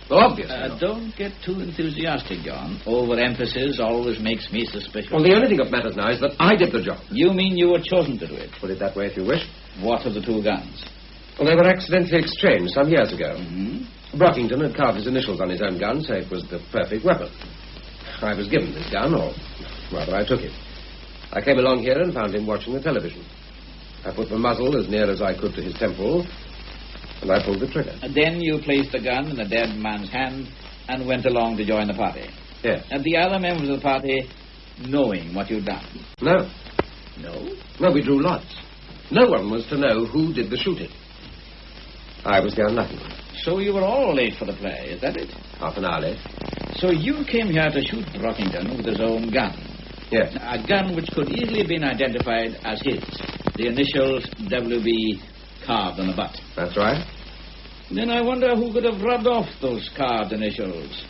Well, obviously not. Don't get too enthusiastic, John. Overemphasis always makes me suspicious. Well, the only thing that matters now is that I did the job. You mean you were chosen to do it? Put it that way if you wish. What of the 2 guns? Well, they were accidentally exchanged some years ago. Mm-hmm. Brockington had carved his initials on his own gun, so it was the perfect weapon. I was given this gun, or rather I took it. I came along here and found him watching the television. I put the muzzle as near as I could to his temple, and I pulled the trigger. And then you placed the gun in the dead man's hand and went along to join the party. Yes. And the other members of the party knowing what you'd done? No. No? No, we drew lots. No one was to know who did the shooting. I was the unlucky one. So you were all late for the play, is that it? Half an hour late. So you came here to shoot Brockington with his own gun? Yes. A gun which could easily have been identified as his. The initials WB carved on the butt. That's right. Then I wonder who could have rubbed off those carved initials.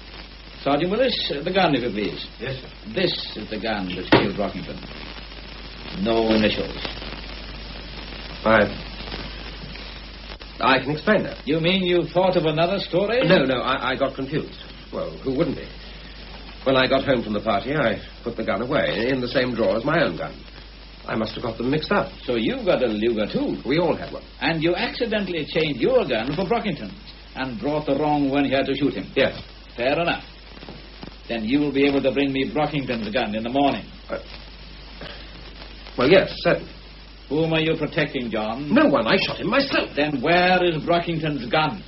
Sergeant Willis, the gun, if you please. Yes, sir. This is the gun which killed Brockington. No initials. I can explain that. You mean you thought of another story? No, I got confused. Well, who wouldn't be? When I got home from the party, I put the gun away in the same drawer as my own gun. I must have got them mixed up. So you got a Luger, too? We all had one. And you accidentally changed your gun for Brockington's and brought the wrong one here to shoot him? Yes. Fair enough. Then you will be able to bring me Brockington's gun in the morning. Well, yes, certainly. Whom are you protecting, John? No one. I shot him myself. Then where is Brockington's gun?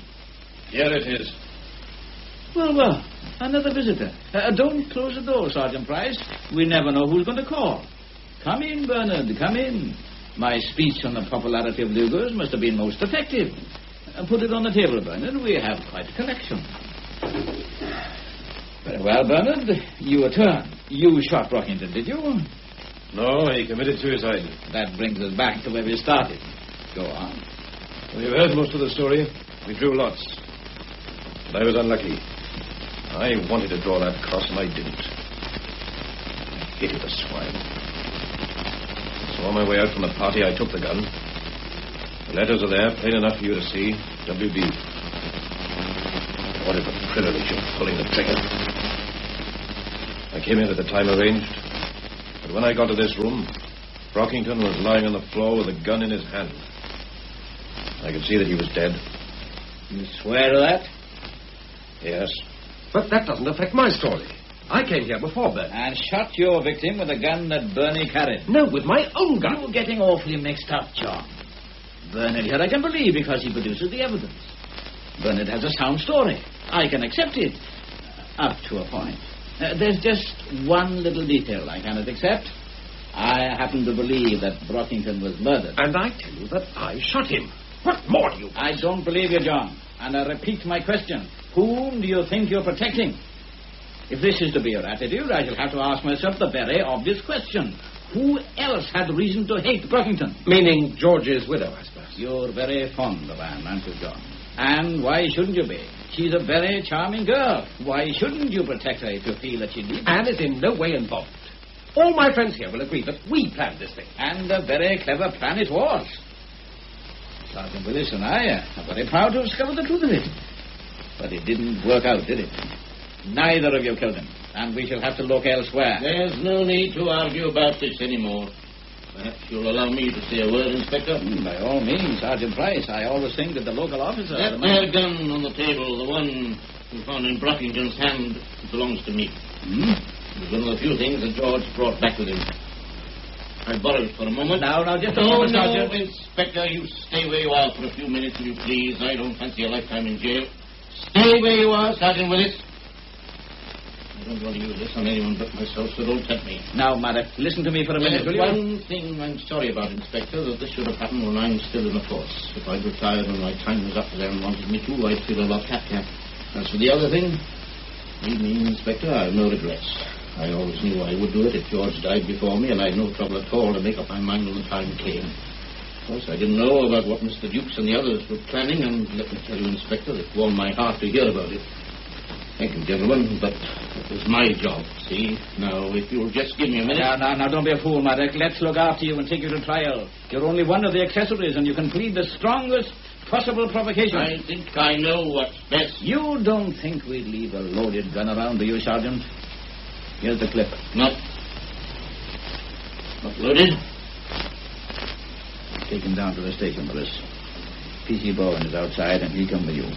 Here it is. Well, another visitor. Don't close the door, Sergeant Price. We never know who's going to call. Come in, Bernard, come in. My speech on the popularity of Lugers must have been most effective. Put it on the table, Bernard. We have quite a collection. Very well, Bernard. Your turn. You shot Brockington, did you? No, he committed suicide. That brings us back to where we started. Go on. Well, you've heard most of the story. We drew lots. But I was unlucky. I wanted to draw that cross, and I didn't. I hated the swine. So on my way out from the party, I took the gun. The letters are there, plain enough for you to see. WB. What is the privilege of pulling the trigger? I came in at the time arranged, but when I got to this room, Brockington was lying on the floor with a gun in his hand. I could see that he was dead. You swear to that? Yes. But that doesn't affect my story. I came here before Bernie. And shot your victim with a gun that Bernie carried. No, with my own gun. You're getting awfully mixed up, John. Bernard here I can believe because he produces the evidence. Bernard has a sound story. I can accept it. Up to a point. There's just one little detail I cannot accept. I happen to believe that Brockington was murdered. And I tell you that I shot him. What more do you want? I don't believe you, John. And I repeat my question. Whom do you think you're protecting? If this is to be your attitude, I shall have to ask myself the very obvious question. Who else had reason to hate Brockington? Meaning George's widow, I suppose. You're very fond of Anne, aren't you, John? And why shouldn't you be? She's a very charming girl. Why shouldn't you protect her if you feel that she needs it? Anne is in no way involved. All my friends here will agree that we planned this thing. And a very clever plan it was. Sergeant Willis and I are very proud to have discovered the truth of it. But it didn't work out, did it? Neither of you killed him, and we shall have to look elsewhere. There's no need to argue about this anymore. Perhaps you'll allow me to say a word, Inspector? By all means, Sergeant Price. I always think that the local officer... That there gun on the table, the one you found in Brockington's hand, belongs to me. It was one of the few things that George brought back with him. I borrowed it for a moment. Now, just a moment, Sergeant. No, Inspector, you stay where you are for a few minutes, if you please. I don't fancy a lifetime in jail. Stay where you are, Sergeant Willis. I don't want to use this on anyone but myself, so don't tempt me. Now, Maddox, listen to me for a minute, will you? One thing I'm sorry about, Inspector, that this should have happened when I'm still in the force. If I'd retired when my time was up to them and wanted me to, I'd feel a lot happier. As for the other thing, believe me, Inspector, I have no regrets. I always knew I would do it if George died before me, and I had no trouble at all to make up my mind when the time came. Of course, I didn't know about what Mr. Dukes and the others were planning, and let me tell you, Inspector, it warmed my heart to hear about it. Thank you, gentlemen, but it was my job, see? Now, if you'll just give me a minute... Now, don't be a fool, Maddox. Let's look after you and take you to trial. You're only one of the accessories, and you can plead the strongest possible provocation. I think I know what's best. You don't think we'd leave a loaded gun around, do you, Sergeant? Here's the clip. Not loaded? Take him down to the station, Willis. P.C. Bowen is outside, and he'll come with you.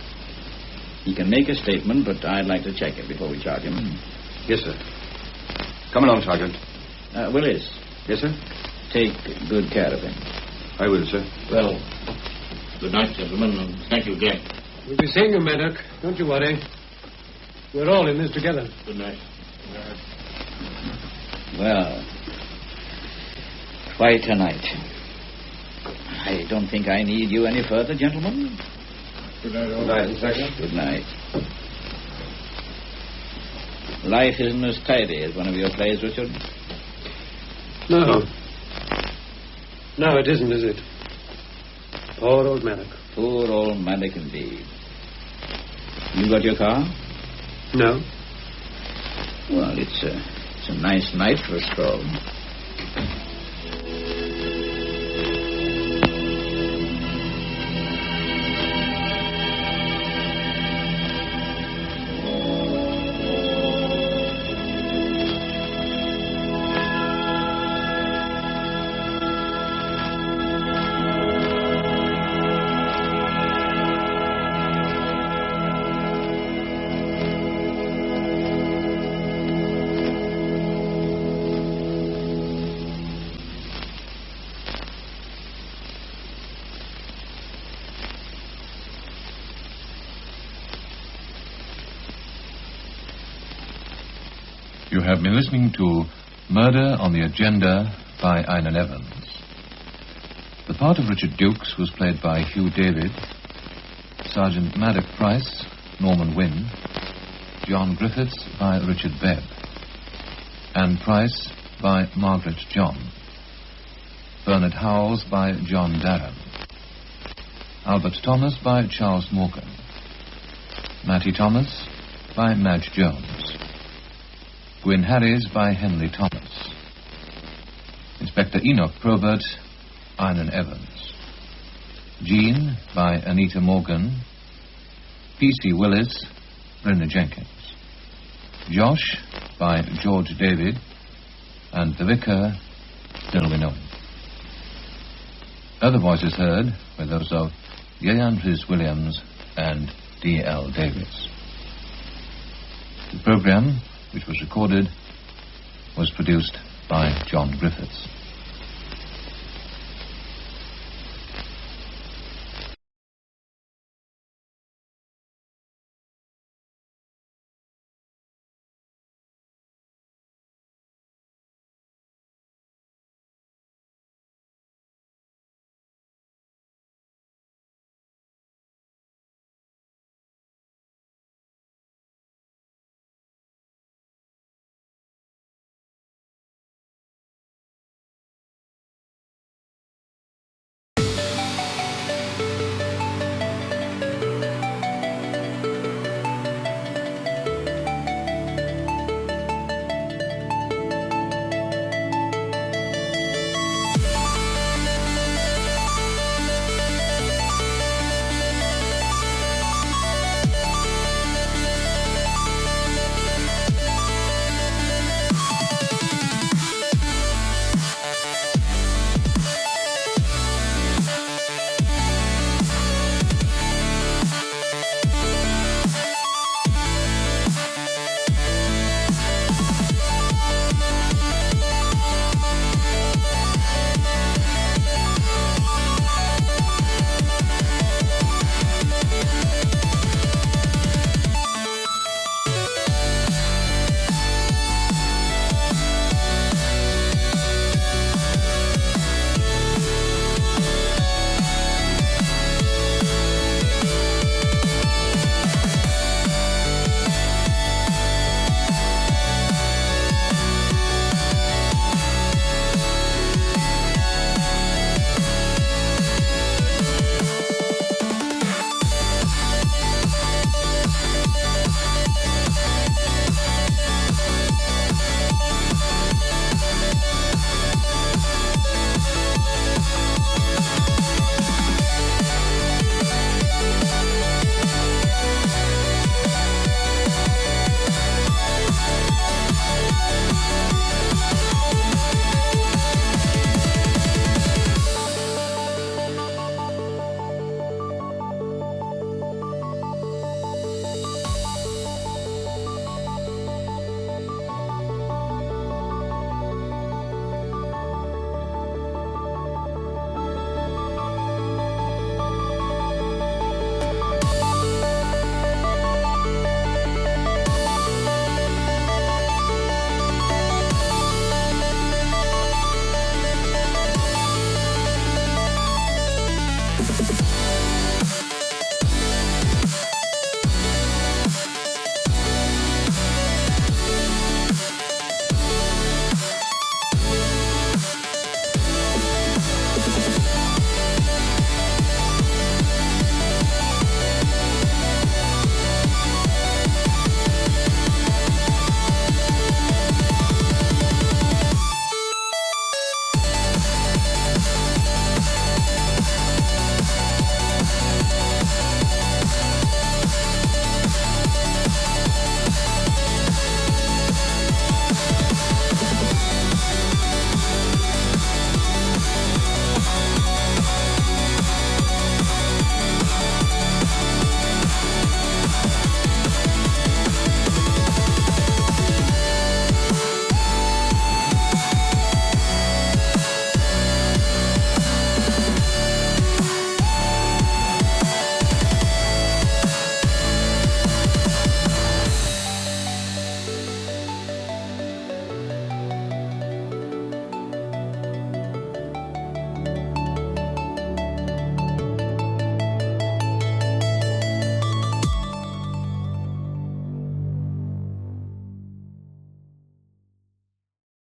He can make a statement, but I'd like to check it before we charge him. Yes, sir. Come along, Sergeant. Willis. Yes, sir? Take good care of him. I will, sir. Well, good night, gentlemen, and thank you again. We'll be seeing you, Maddox. Don't you worry. We're all in this together. Good night. Well, quite a night. I don't think I need you any further, gentlemen. Good night, all. Good night, Inspector. Good night. Life isn't as tidy as one of your plays, Richard. No. No, it isn't, is it? Poor old Maddox. Poor old Maddox, indeed. You got your car? No. Well, it's a nice night for a stroll. You have been listening to Murder on the Agenda by Einan Evans. The part of Richard Dukes was played by Hugh David, Sergeant Maddox Price, Norman Wynne, John Griffiths by Richard Bebb, and Price by Margaret John, Bernard Howells by John Darren, Albert Thomas by Charles Morgan, Matty Thomas by Madge Jones, Gwyn Harries by Henry Thomas, Inspector Enoch Probert, Einan Evans, Jean by Anita Morgan, P.C. Willis, Brenda Jenkins, Josh by George David, and the Vicar, Dilwyn Owen. Other voices heard were those of Yeyan Rhys Williams and D.L. Davis. The program, which was recorded, was produced by John Griffiths.